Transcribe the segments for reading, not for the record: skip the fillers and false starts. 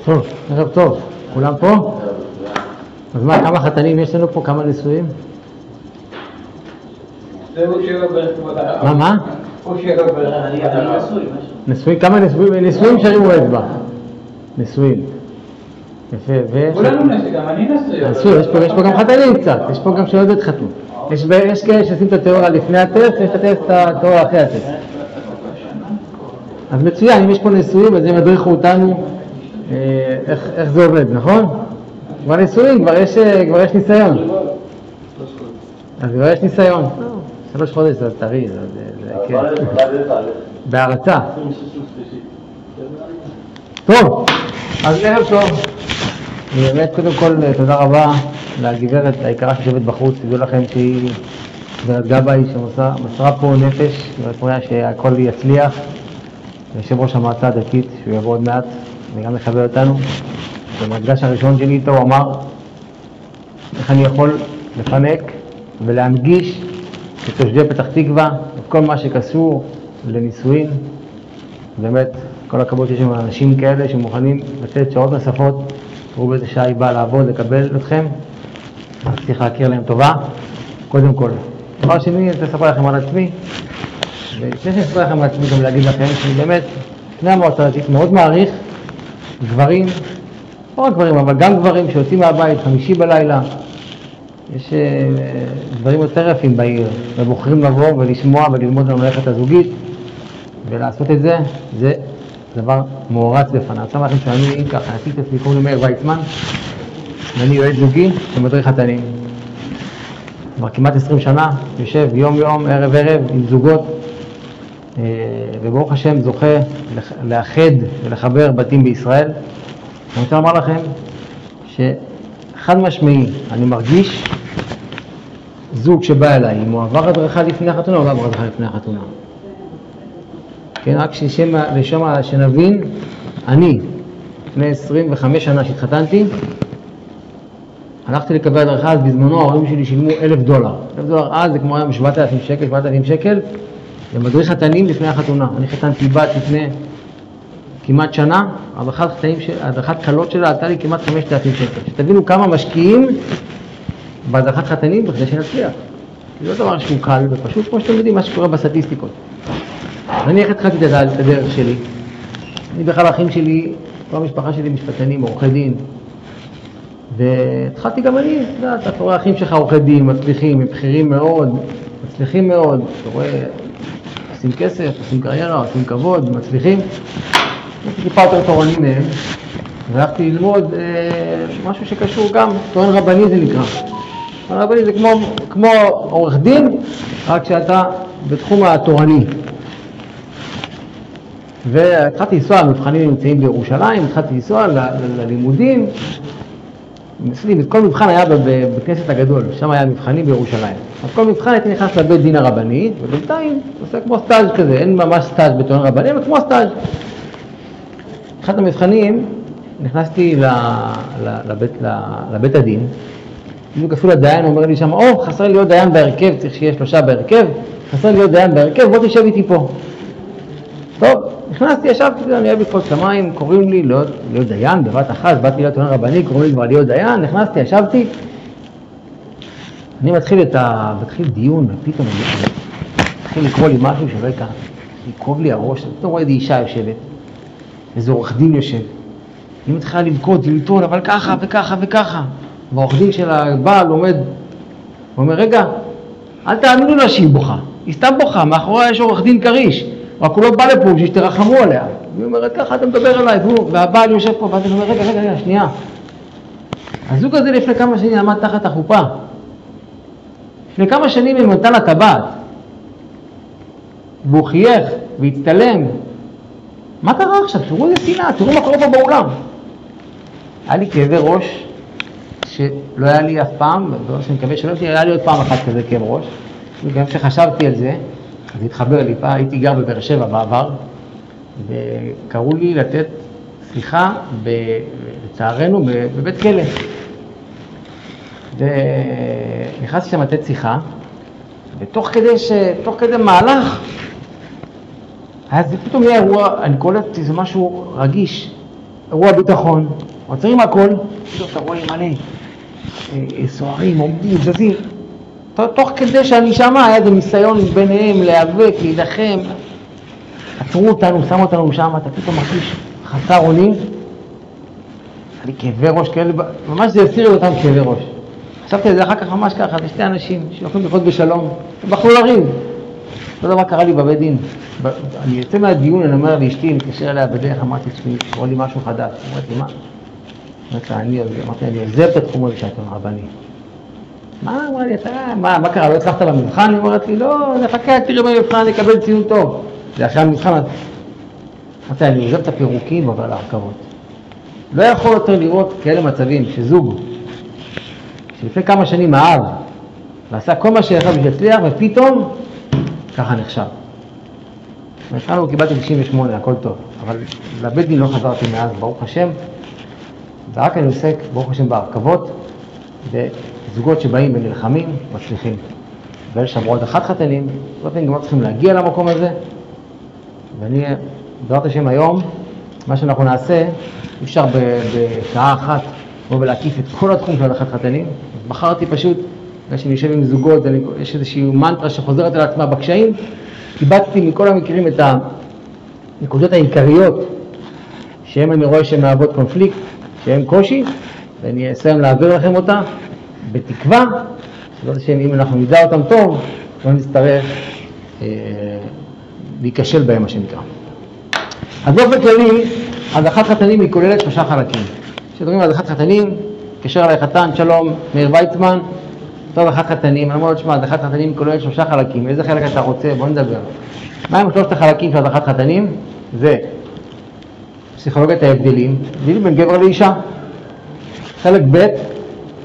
טוב, ערב טוב. כולם פה? אז מה, כמה חתנים יש לנו פה? כמה נישואים? מה? נישואים, כמה נישואים? נישואים שרימו אצבע. נישואים. יפה, כולנו נשוי, גם אני נשוי. יש פה גם חתנים קצת, יש פה גם שלא התחתנו. יש כאלה שעושים את התיאוריה לפני הטסט, יש את התיאוריה אחרי הטסט. אז מצוין, אם יש פה נישואים, אז הם ידריכו אותנו איך זה עובד, נכון? כבר נישואים, כבר יש ניסיון. אז כבר יש ניסיון. 3 חודש זה טרי, זה כן. בהרצה. טוב, אז ערב טוב. באמת, קודם כל, תודה רבה לגברת היקרה שיושבת בחוץ. תדעו לכם שהיא גברת גבאי שמסרה פה נפש, ורצויה שהכל יצליח. יושב ראש המועצה הדתית, שהוא יבוא עוד מעט, וגם מכבד אותנו. במפגש הראשון שלי איתו הוא אמר איך אני יכול לפנק ולהנגיש לתושבי פתח תקווה את כל מה שקשור לנישואין. באמת, כל הכבוד שיש עם אנשים כאלה שמוכנים לתת שעות נוספות, תראו באיזה שעה היא באה לעבוד, לקבל אתכם, אז צריך להכיר להם טובה, קודם כל. דבר שני, אני רוצה לספר לכם על עצמי, ולפני שאני אספר לכם על עצמי גם להגיד לכם שאני באמת, לפני המועצה הדתית, מאוד מעריך גברים, לא רק גברים, אבל גם גברים שיוצאים מהבית 5 בלילה, יש דברים יותר יפים בעיר, ובוחרים לבוא ולשמוע וללמוד על המלאכת הזוגית, ולעשות את זה, זה דבר מעורץ בפניו. אני אומר לכם שאני ככה, עשיתי את עצמי, קוראים לי מאיר ויצמן, ואני יועץ זוגי ומדריך חתנים. כבר כמעט 20 שנה, יושב יום, ערב, עם זוגות, וברוך השם זוכה לאחד ולחבר בתים בישראל. אני רוצה לומר לכם שחד משמעי, אני מרגיש זוג שבא אליי, אם הוא עבר הדרכה לפני החתונה או לא עבר הדרכה לפני החתונה. כן, רק שנבין, אני, לפני 25 שנה שהתחתנתי, הלכתי לקבל הדרכה, אז בזמנו ההורים שלי שילמו $1,000. $1,000 אז זה כמו היום 7,000 שקל, למדריך חתנים לפני החתונה. אני חתנתי בת לפני כמעט שנה, הדרכת קלות שלה עלתה לי כמעט 5,000 שקל. שתבינו כמה משקיעים בהדרכת חתנים בכדי שנצליח. זה לא דבר שהוא קל, ופשוט כמו שאתם יודעים מה שקורה בסטטיסטיקות. אני איך התחלתי את הדרך שלי. אני בכלל האחים שלי, כל המשפחה שלי משפטנים, עורכי דין. והתחלתי גם אני, אתה רואה האחים שלך עורכי דין, מצליחים, מבחירים מאוד, מצליחים מאוד, אתה רואה, עושים כסף, עושים קריירה, עושים כבוד, מצליחים. הייתי טיפה יותר תורני מהם, והלכתי ללמוד משהו שקשור גם, טוען רבני זה נקרא. טוען רבני זה כמו עורך דין, רק שאתה בתחום התורני. והתחלתי לנסוע, המבחנים נמצאים בירושלים, התחלתי לנסוע ללימודים. כל מבחן היה בכנסת הגדול, שם היה מבחנים בירושלים. אז כל מבחן הייתי נכנס לבית דין הרבני, ובינתיים עושה כמו סטאז' כזה, אין ממש סטאז' בטוען רבני, אבל כמו סטאז'. אחד המבחנים, נכנסתי לבית הדין, בדיוק אפילו הדיין אומר לי שם, חסר לי עוד דיין בהרכב, צריך שיהיה 3 בהרכב, חסר לי עוד דיין בהרכב, בוא תשב איתי פה. טוב, נכנסתי, ישבתי, אני אוהב לקפוץ למים, קוראים לי להיות דיין בבת אחת, באתי להיות טוען רבני, קוראים לי כבר להיות דיין, נכנסתי, ישבתי, אני מתחיל דיון, ופתאום אני מתחיל לקרוא לי משהו שלא יקרה, יקרוב לי הראש, פתאום רואה איזו אישה יושבת, איזה עורך דין יושב, היא מתחילה לבכות, ללטון, אבל ככה וככה וככה, והעורך דין של הבעל עומד, הוא אומר, רגע, אל תאמינו לה שהיא בוכה, היא סתם בוכה, מאחוריה יש עורך דין קריש, רק הוא לא בא לפה בשביל שתרחמו עליה. היא אומרת ככה, אתה מדבר עליי, והבעל יושב פה, ואז אני אומר, רגע, שנייה. הזוג הזה לפני כמה שנים עמד תחת החופה. לפני כמה שנים הם נתן לה טבעת. והוא חייך והצטלם. מה קרה עכשיו? תראו איזה שנאה, תראו מה קורה פה באולם. היה לי כאבי ראש שלא היה לי אף פעם, ואני מקווה שלא היה לי עוד פעם אחת כזה כאב ראש. וגם כשחשבתי על זה, אז התחבר לי, הייתי גר בבאר שבע בעבר, וקראו לי לתת שיחה, לצערנו, בבית כלא. ונכנסתי שם לתת שיחה, ותוך כדי מהלך, אז פתאום היה אירוע, אני קולט איזה משהו רגיש. אירוע ביטחון, עוצרים הכל, אתה רואה מלא סוהרים, עומדים, זזים. תוך כדי שאני שמה, היה איזה ניסיון ביניהם להיאבק, להילחם. עצרו אותנו, שמו אותנו שם, אתה פתאום מרגיש חסר אונים. היה לי כאבי ראש כאלה, ממש זה הסיר אותם כאבי ראש. חשבתי על זה אחר כך ממש ככה, זה שתי אנשים שיכולים לחיות בשלום, הם בחרו לריב. אותו דבר קרה לי בבית דין. אני יוצא מהדיון, אני אומר לאשתי, מתקשר אליה בדרך, אמרתי, קורא לי משהו חדש. אמרתי, מה? אמרתי, אני עוזב את התחום הזה שאתם רבני. מה? אמרה לי, מה קרה? לא הצלחת במבחן? היא אומרת לי, לא, נחכה, תראי במבחן, נקבל ציון טוב. זה אחרי המבחן. אמרתי, אני עוזב את הפירוקים, אבל להרכבות. לא יכול יותר לראות כאלה מצבים שזוג, שלפני כמה שנים אהב, ועשה כל מה שיכול להצליח, ופתאום ככה נחשב. מבחן הוא קיבלתי 98, הכל טוב, אבל לבית דין לא חזרתי מאז, ברוך השם, ורק אני עוסק, ברוך השם, בהרכבות, וזוגות שבאים ונלחמים, מצליחים. ואלה שאמרו עוד אחד חתנים, זאת אומרת, גם לא צריכים להגיע למקום הזה, ואני, בעזרת השם היום, מה שאנחנו נעשה, אפשר בשעה אחת, או להקיף את כל התחום של הדחת חתנים. בחרתי פשוט, בגלל שאני יושב עם זוגות, יש איזושהי מנטרה שחוזרת על עצמה בקשיים, קיבצתי מכל המקרים את הנקודות העיקריות, שהן אני רואה שהן מהוות קונפליקט, שהן קושי, ואני אסיים להעביר לכם אותה, בתקווה, שזאת השם, אם אנחנו נדע אותם טוב, לא נצטרך להיכשל בהם, מה שנקרא. אז באופן כללי, הדחת חתנים היא כוללת 3 חלקים. כשדברים על הדחת חתנים, קשר אליי חתן, שלום, מאיר ויצמן, טוב, הדחת חתנים, אני אומר לו, שמה, הדחת חתנים כוללת 3 חלקים, איזה חלק אתה רוצה? בוא נדבר. מה הם 3 החלקים של הדחת חתנים? זה פסיכולוגיית ההבדלים, הבדלים בין גבר לאישה. חלק ב'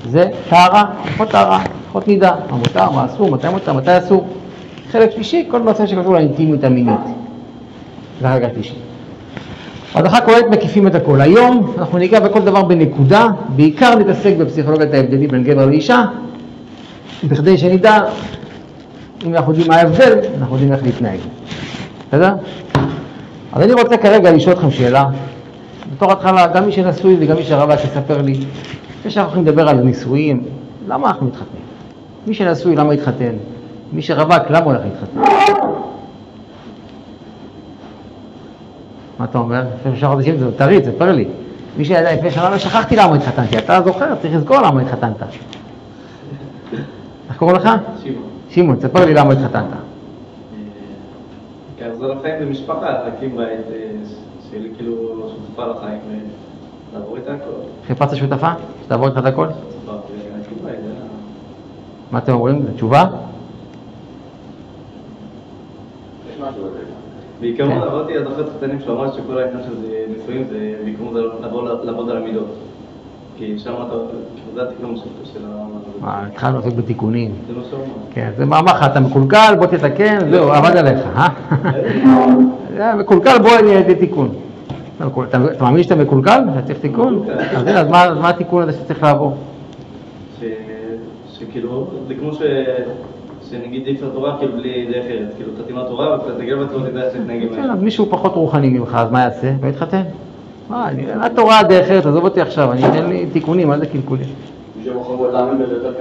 זה טהרה, הלכות טהרה, הלכות נידה, מה מותר, מה אסור, מתי מותר, מתי אסור. חלק שלישי, כל נושא שקשור לאינטימיות המינית. זה החלק השלישי. הדחה כוללת מקיפים את הכל. היום אנחנו ניגע בכל דבר בנקודה, בעיקר נתעסק בפסיכולוגיית ההבדלים בין גבר לאישה, בכדי שנדע, אם אנחנו יודעים מה ההבדל, אנחנו יודעים איך להתנהג. בסדר? אז אני רוצה כרגע לשאול אתכם שאלה, בתור התחלה, גם מי שנשוי וגם מי שרבה שספר לי, כשאנחנו יכולים לדבר על נישואים, למה אנחנו מתחתנים? מי שנשוי, למה יתחתן? מי שרווק, למה הולך להתחתן? מה אתה אומר? לפני 3 חודשים זה תריץ, ספר לי. מי שידע לפני שנה לא שכחתי למה התחתנתי, אתה זוכר, צריך לזכור למה התחתנת. איך קוראים לך? שמעון. שמעון, ספר לי למה התחתנת. כי זה לחיים במשפחה, להקים בית שלי כאילו שותפה לחיים ולעבור איתה הכל. חיפשת שותפה? שתעבור איתך את הכל? להקים בית, מה אתם אומרים? זו תשובה? יש משהו בזה. בעיקרון עברתי הדרכת חתנים שאמרת שכל העניין של נישואים זה בעיקרון זה לעבוד על המידות. כי שם אתה, זה התיקון של התחלנו לעסוק בתיקונים. זה מה שאומר. כן, זה מה אמר לך, אתה מקולקל, בוא תתקן, זהו, עבד עליך, מקולקל, בוא נהיה תיקון. אתה מאמין שאתה מקולקל? אתה צריך תיקון? אז מה התיקון הזה שצריך לעבור? שכאילו, זה כמו שנגיד דרך התורה, כאילו בלי דרך ארץ, כאילו חתימת תורה, ואתה תגל בתורה תדע איך להתנהג עם כן, אז מישהו פחות רוחני ממך, אז מה יעשה? ויתחתן. התורה דרך ארץ, עזוב אותי עכשיו, אני אתן לי תיקונים, מה זה קלקולים? מישהו יכול להאמין בזה יותר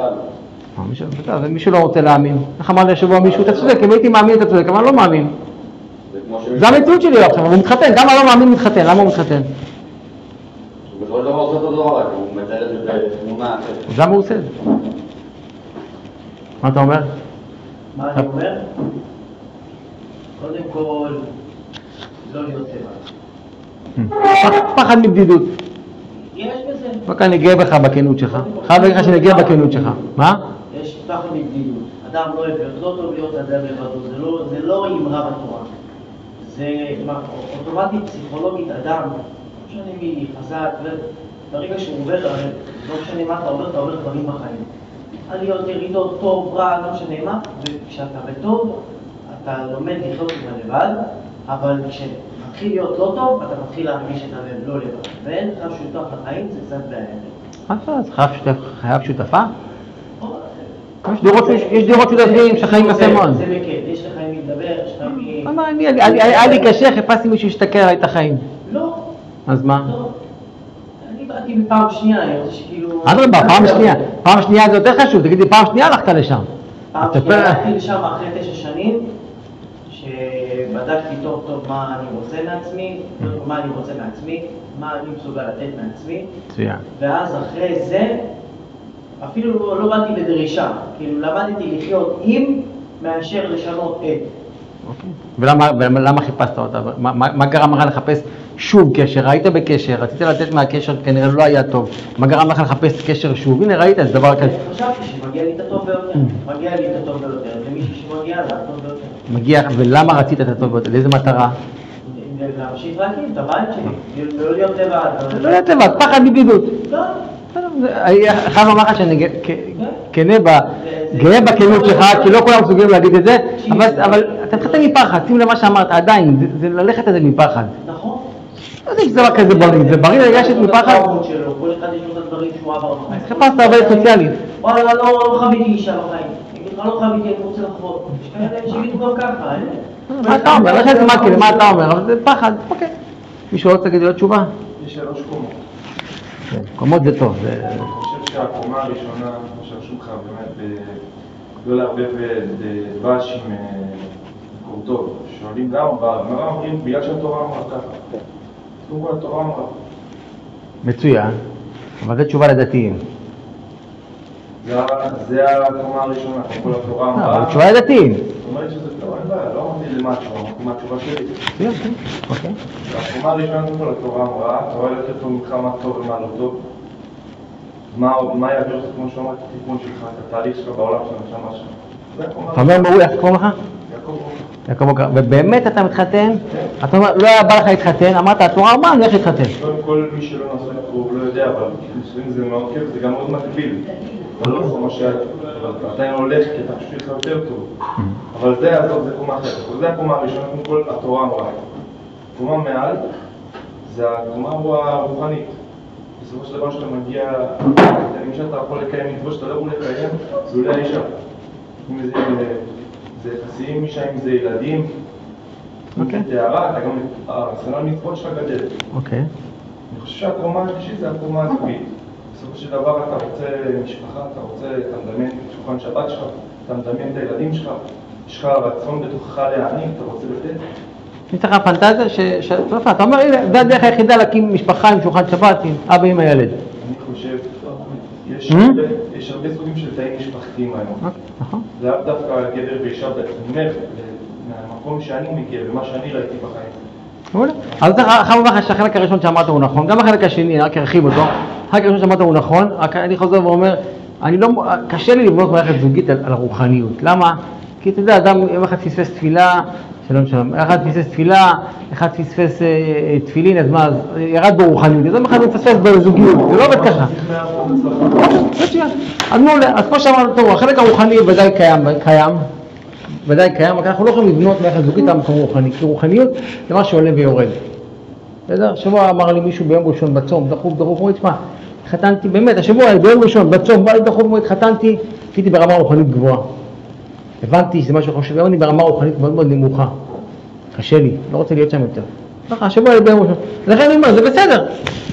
קל. מישהו לא רוצה להאמין. איך אמר לי השבוע מישהו, אתה צודק, אם הייתי מאמין אתה צודק, אבל אני לא מאמין. זה המציאות שלי עכשיו, הוא מתחתן, גם הלא מאמין מתחתן, למה הוא מתחתן? הוא בסופו של דבר עושה אותו דבר, הוא מתאר את זה בתמונה אחרת. אז למה הוא עושה את זה? מה אתה אומר? מה אני אומר? קודם כל, לא להיות טבע. פחד מבדידות. יש בזה. רק אני גאה בך בכנות שלך. חייב להגיד לך שאני גאה בכנות שלך. מה? יש פחד מבדידות. אדם לא עבר, לא טוב להיות אדם לבדו, זה לא אמרה בתורה. זה אוטומטית פסיכולוגית אדם, לא משנה מי חזק, ברגע שהוא עובר, לא משנה מה אתה עובר דברים בחיים. עליות, ירידות, טוב, רע, לא משנה מה, וכשאתה בטוב, אתה לומד לחיות עם הלבד, אבל כשמתחיל להיות לא טוב, אתה מתחיל להרגיש את הלב לא לבד. ואין לך שותף לחיים, זה קצת בעיה. אז חייב שותפה? יש דירות שותפים שחיים בסמון. זה מקל, יש לך עם מי לדבר, יש לך עם מי... היה לי קשה, חיפשתי מישהו שתקר עליי את החיים. לא. אז מה? לא. באתי בפעם שנייה, אני רוצה שכאילו... אדרבה, פעם שנייה זה יותר חשוב, תגידי, פעם שנייה הלכת לשם. פעם שנייה הלכתי לשם אחרי 9 שנים, שבדקתי טוב טוב מה אני רוצה מעצמי, מה אני רוצה מעצמי, מה אני מסוגל לתת מעצמי. מצוין. ואז אחרי זה, אפילו לא באתי בדרישה, כאילו למדתי לחיות עם מאשר לשנות את. ולמה חיפשת אותה? מה גרם לך לחפש שוב קשר? היית בקשר, רצית לתת מהקשר, כנראה לא היה טוב. מה גרם לך לחפש קשר שוב? הנה ראית, זה דבר כזה. חשבתי שמגיע לי את הטוב ביותר, מגיע לי את הטוב ביותר, למישהו שמגיע לה הטוב ביותר. מגיע, ולמה רצית את הטוב ביותר? לאיזה מטרה? להמשיך להקים את הבית שלי, לא להיות לבד. לא להיות לבד, פחד מבדידות. לא. חייב לומר לך שאני גאה בכנות שלך, כי לא כולם מסוגלים להגיד את זה, אבל אתה מתחתן מפחד, שים למה שאמרת, עדיין, זה ללכת על זה מפחד. נכון. לא יודע שזה דבר כזה בריא, זה בריא לגשת מפחד. כל אחד יש לו את הדברים שהוא עבר בחיים. חיפשת עובדת סוציאלית. וואלה, לא חוויתי אישה בחיים. לא חוויתי, אני רוצה לחוות. יש כאלה שיגידו גם ככה, מה אתה אומר? לא חייב מקל, מה אתה אומר? אבל זה פחד, אוקיי. מישהו רוצה להגיד לו תשובה? יש 3 קומות. קומות זה טוב. אני חושב שהקומה הראשונה, כמו שרשום לך, באמת, לא לערבב דבש עם קורטוב. שואלים גם, בגמרא אומרים, בגלל שהתורה אמרה ככה. קודם כל התורה אמרה. מצוין, אבל זו תשובה לדתיים. זה הקומה הראשונה, קודם כל התורה אמרה. אבל תשובה לדתיים. זאת אומרת שזה לא, אין בעיה, לא אמרתי למה התשובה, אמרתי מה התשובה שלי. מצוין, אוקיי. הקומה הראשונה, קודם כל התורה אמרה, התורה יותר טוב ממך מה טוב ומה לא טוב. מה יעביר לך, כמו שאומרת, התיקון שלך, את התהליך שלך בעולם של הנשמה שלך. זה הקומה אתה אומר ברור, איך קוראים לך? יעקב ברוך. ובאמת אתה מתחתן? אתה אומר, לא היה בא לך להתחתן, אמרת, התורה אמרה, אני הולך להתחתן. קודם כל, מי שלא נעשה הוא לא יודע, אבל נישואים זה מאוד כיף, זה גם מאוד מקביל. אבל לא כמו שאתה עדיין הולך, כי אתה חושב לך יותר טוב. אבל זה יעזוב, זה קומה אחרת. זה הקומה הראשונה, קודם כל, התורה אמרה. קומה מעל, זה הקומה הרוחנית. בסופו של דבר שאתה מגיע, אם שאתה יכול לקיים מצוות שאתה לא יכול לקיים, זה אולי האישה. אם זה יחסים עם אישה, אם זה ילדים, אם זה תארה, אתה גם, הסנן מצוות שלך גדל. אוקיי. אני חושב שהקומה השלישית זה הקומה הזוגית. בסופו של דבר אתה רוצה משפחה, אתה מדמיין את שולחן שבת שלך, אתה מדמיין את הילדים שלך, יש לך רצון בתוכך להעניק, אתה רוצה לתת. יש לך פנטזיה אתה אומר, זה הדרך היחידה להקים משפחה עם שולחן שבת, עם אבא עם הילד. אני חושב, יש הרבה סוגים של תאים משפחתיים היום. נכון. זה לאו דווקא גבר ואישה, אני אומר, מהמקום שאני מגיע ומה שאני ראיתי בחיים. מעולה. אז חייב לומר לך שהחלק הראשון שאמרת הוא נכון, גם החלק השני, רק ארחיב אותו. החלק הראשון שאמרת הוא נכון, רק אני חוזר ואומר, קשה לי לבנות מערכת זוגית על הרוחניות. למה? כי אתה יודע, אדם יום אחד פספס תפילה, שלום, אחד פספס תפילה, אחד פספס תפילין, אז מה, ירד ברוחניות, אז יום אחד מפספס בזוגיות, זה לא עובד ככה. אז מעולה, אז כמו שאמרנו, טוב, החלק הרוחני ודאי קיים, אבל אנחנו לא יכולים לבנות מערכת זוגית על מקום רוחני, כי רוחניות זה מה שעולה ויורד. בסדר? השבוע אמר לי מישהו ביום ראשון בצום, דחוף, הוא תשמע, התחתנתי, באמת, השבוע ביום ראשון בצום, בא לי דחוף, התחתנתי, הייתי ברמה רוחנית גבוהה. הבנתי שזה משהו חשוב, אני ברמה רוחנית מאוד מאוד נמוכה. קשה לי, לא רוצה להיות שם יותר. ככה, השבוע ביום ראשון. לכן אני אומר, זה בסדר,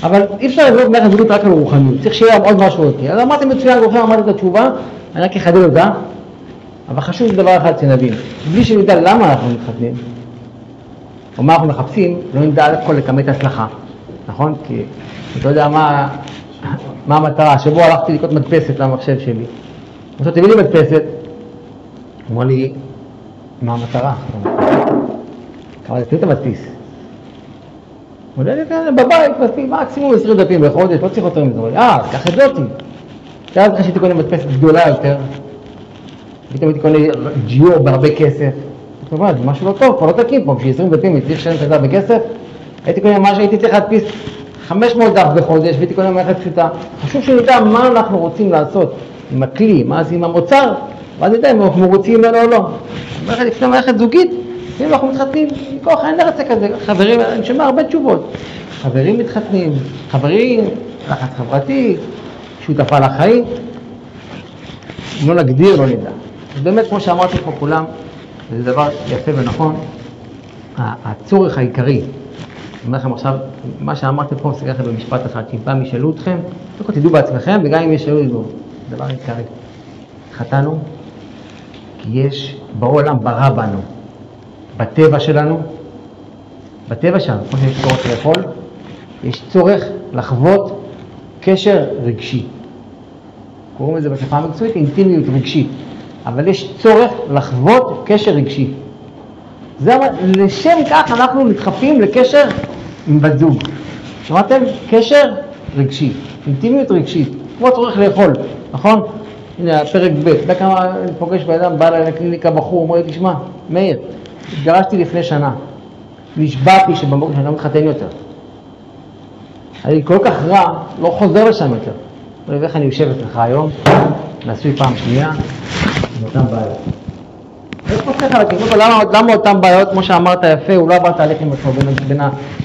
אבל אי אפשר לבנות מערכת זוגית רק על רוחניות, צריך שיהיה עוד משהו אותי. אז אמרתי מצוין, אמרתי את התשובה, אני רק אחדד אותה. אבל חשוב דבר אחד שנבין, בלי שנדע למה אנחנו מתחתנים, או מה אנחנו מחפשים, לא נדע על הכל לכמת הצלחה, נכון? כי אתה יודע מה המטרה, השבוע הלכתי לקנות מדפסת למחשב שלי. עכשיו תביא לי מדפסת, הוא אמר לי, מה המטרה? כמה דפים אתה מדפיס? הוא אומר לי, בבית מדפיס מקסימום 20 דפים בחודש, לא צריך יותר מזה. קח את זאתי. ואז אחרי שהייתי קונה מדפסת גדולה יותר, פתאום הייתי קונה ג'יור בהרבה כסף. זאת אומרת, זה משהו לא טוב, פה לא תקים פה, בשביל 20 דפים צריך לשלם כזה בכסף. הייתי קונה מה שהייתי צריך להדפיס 500 דף בחודש, והייתי קונה מערכת פשוטה. חשוב שנדע מה אנחנו רוצים לעשות עם הכלי, מה זה עם המוצר, ואז נדע אם אנחנו רוצים ממנו או לא. לפני מערכת זוגית, אם אנחנו מתחתנים, מכוח אין לרצה כזה. חברים, אני שומע הרבה תשובות. חברים מתחתנים, חברים, לחץ חברתי, שותפה לחיים. לא נגדיר, לא נדע. אז באמת, כמו שאמרתי פה כולם, זה דבר יפה ונכון, הצורך העיקרי אומר לכם עכשיו, מה שאמרתי פה, מסתכל לכם במשפט אחד, שאם פעם ישאלו אתכם, לא תדעו בעצמכם, וגם אם ישאלו ידעו. דבר עיקרי. חטאנו, כי יש בעולם ברא בנו, בטבע שלנו, כמו שיש צורך לאכול, יש צורך לחוות קשר רגשי. קוראים לזה בשפה המקצועית אינטימיות רגשית, אבל יש צורך לחוות קשר רגשי. לשם כך אנחנו נדחפים לקשר עם בת זוג. שמעתם? קשר רגשי, אינטימיות רגשית, כמו צורך לאכול, נכון? הנה, פרק ב', אתה כמה אני פוגש באדם, בא אליי לקליניקה בחור, אומר לי, תשמע, מאיר, התגרשתי לפני שנה, נשבעתי שבמקום שאני לא מתחתן יותר. היה לי כל כך רע, לא חוזר לשם יותר. ואיך אני יושבת לך היום, נעשוי פעם שנייה, עם אותם בעיות. איך פוצח על הכיוון? למה אותם בעיות, כמו שאמרת יפה, הוא לא עבר תהליך עם עצמו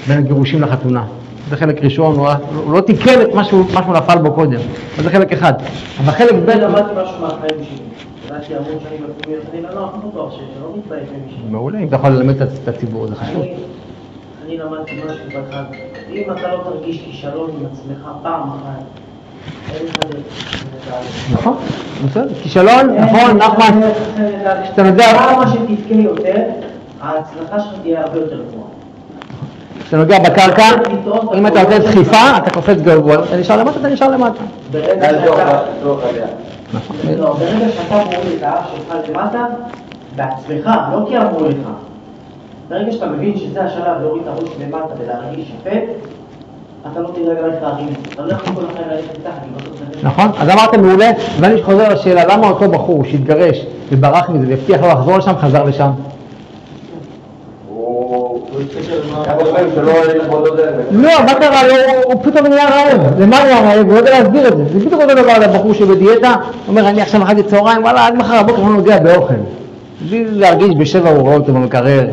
בין הגירושים לחתונה. זה חלק ראשון, הוא לא תיקן את משהו נפל בו קודם, אבל זה חלק אחד. אבל חלק בין... אני למדתי משהו מהחיים שלי. ידעתי המון שאני בפנימיות, אני לא בטוח שלא מתבייש ממישהו. מעולה, אם אתה יכול ללמד את הציבור, זה חשוב. אני למדתי משהו באחד. אם אתה לא תרגיש כישלון עם עצמך פעם אחת, אין לך דרך. נכון, בסדר. כישלון, נכון, נחמן. שאתה יודע... כמה שתתקה יותר, ההצלחה שלך תהיה הרבה יותר גבוהה. כשאתה נוגע בקרקע, אם אתה נותן דחיפה, אתה קופץ גבוה, אתה נשאר למטה, אתה נשאר למטה. ברגע שאתה מוריד את האף שלך למטה, בעצמך, לא כי אמרו לך. ברגע שאתה מבין שזה השלב להוריד את הראש למטה ולהרגיש יפה, אתה לא תדאג ללכת להרים. אתה לא יכול כל החיים ללכת מתחת. נכון, אז אמרתם מעולה, ואני חוזר לשאלה, למה אותו בחור שהתגרש וברח מזה והבטיח לו לחזור לשם, חזר לשם? לא, מה קרה? הוא פתאום נהיה רעב. למה נהיה רעב? הוא לא יודע להסביר את זה. זה בדיוק אותו דבר לבחור שבדיאטה, אומר, אני עכשיו אחת צהריים, וואלה, עד מחר הבוקר לא נוגע באוכל. בלי להרגיש בשבע הוראות במקרר.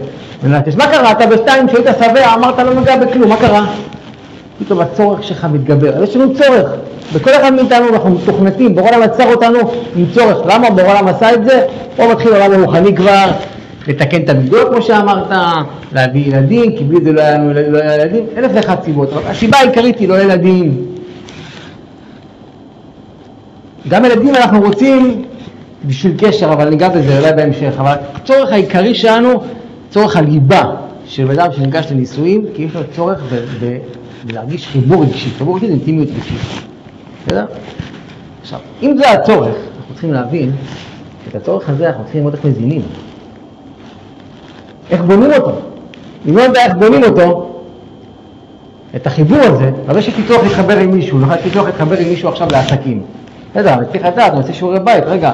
מה קרה? אתה בשתיים שהיית שבע, אמרת לא נוגע בכלום, מה קרה? פתאום הצורך שלך מתגבר. יש לנו צורך. בכל אחד מאיתנו אנחנו מתוכנתים, בורא עולם עצר אותנו עם צורך. למה בורא עולם עשה את זה? או מתחיל עולם הרוחני כבר, לתקן את המידות כמו שאמרת, להביא ילדים, כי בלי זה לא היה לנו ילדים, אלף ואחת סיבות. אבל הסיבה העיקרית היא לא ילדים. גם ילדים אנחנו רוצים בשביל קשר, אבל ניגע בזה אולי בהמשך. אבל הצורך העיקרי שלנו, צורך הליבה של אדם שניגש לנישואים, כי יש לו צורך להרגיש חיבור רגשי. חיבור רגשי זה אינטימיות רגשית. בסדר? עכשיו, אם זה הצורך, אנחנו צריכים להבין, את הצורך הזה אנחנו צריכים לראות איך מזינים. איך בונים אותו? אם לא יודע איך בונים אותו, את החיבור הזה, אבל יש לי צורך להתחבר עם מישהו, לא יש לי צורך להתחבר עם מישהו עכשיו לעסקים. בסדר, אני צריך לדעת, אני עושה שיעורי בית, רגע,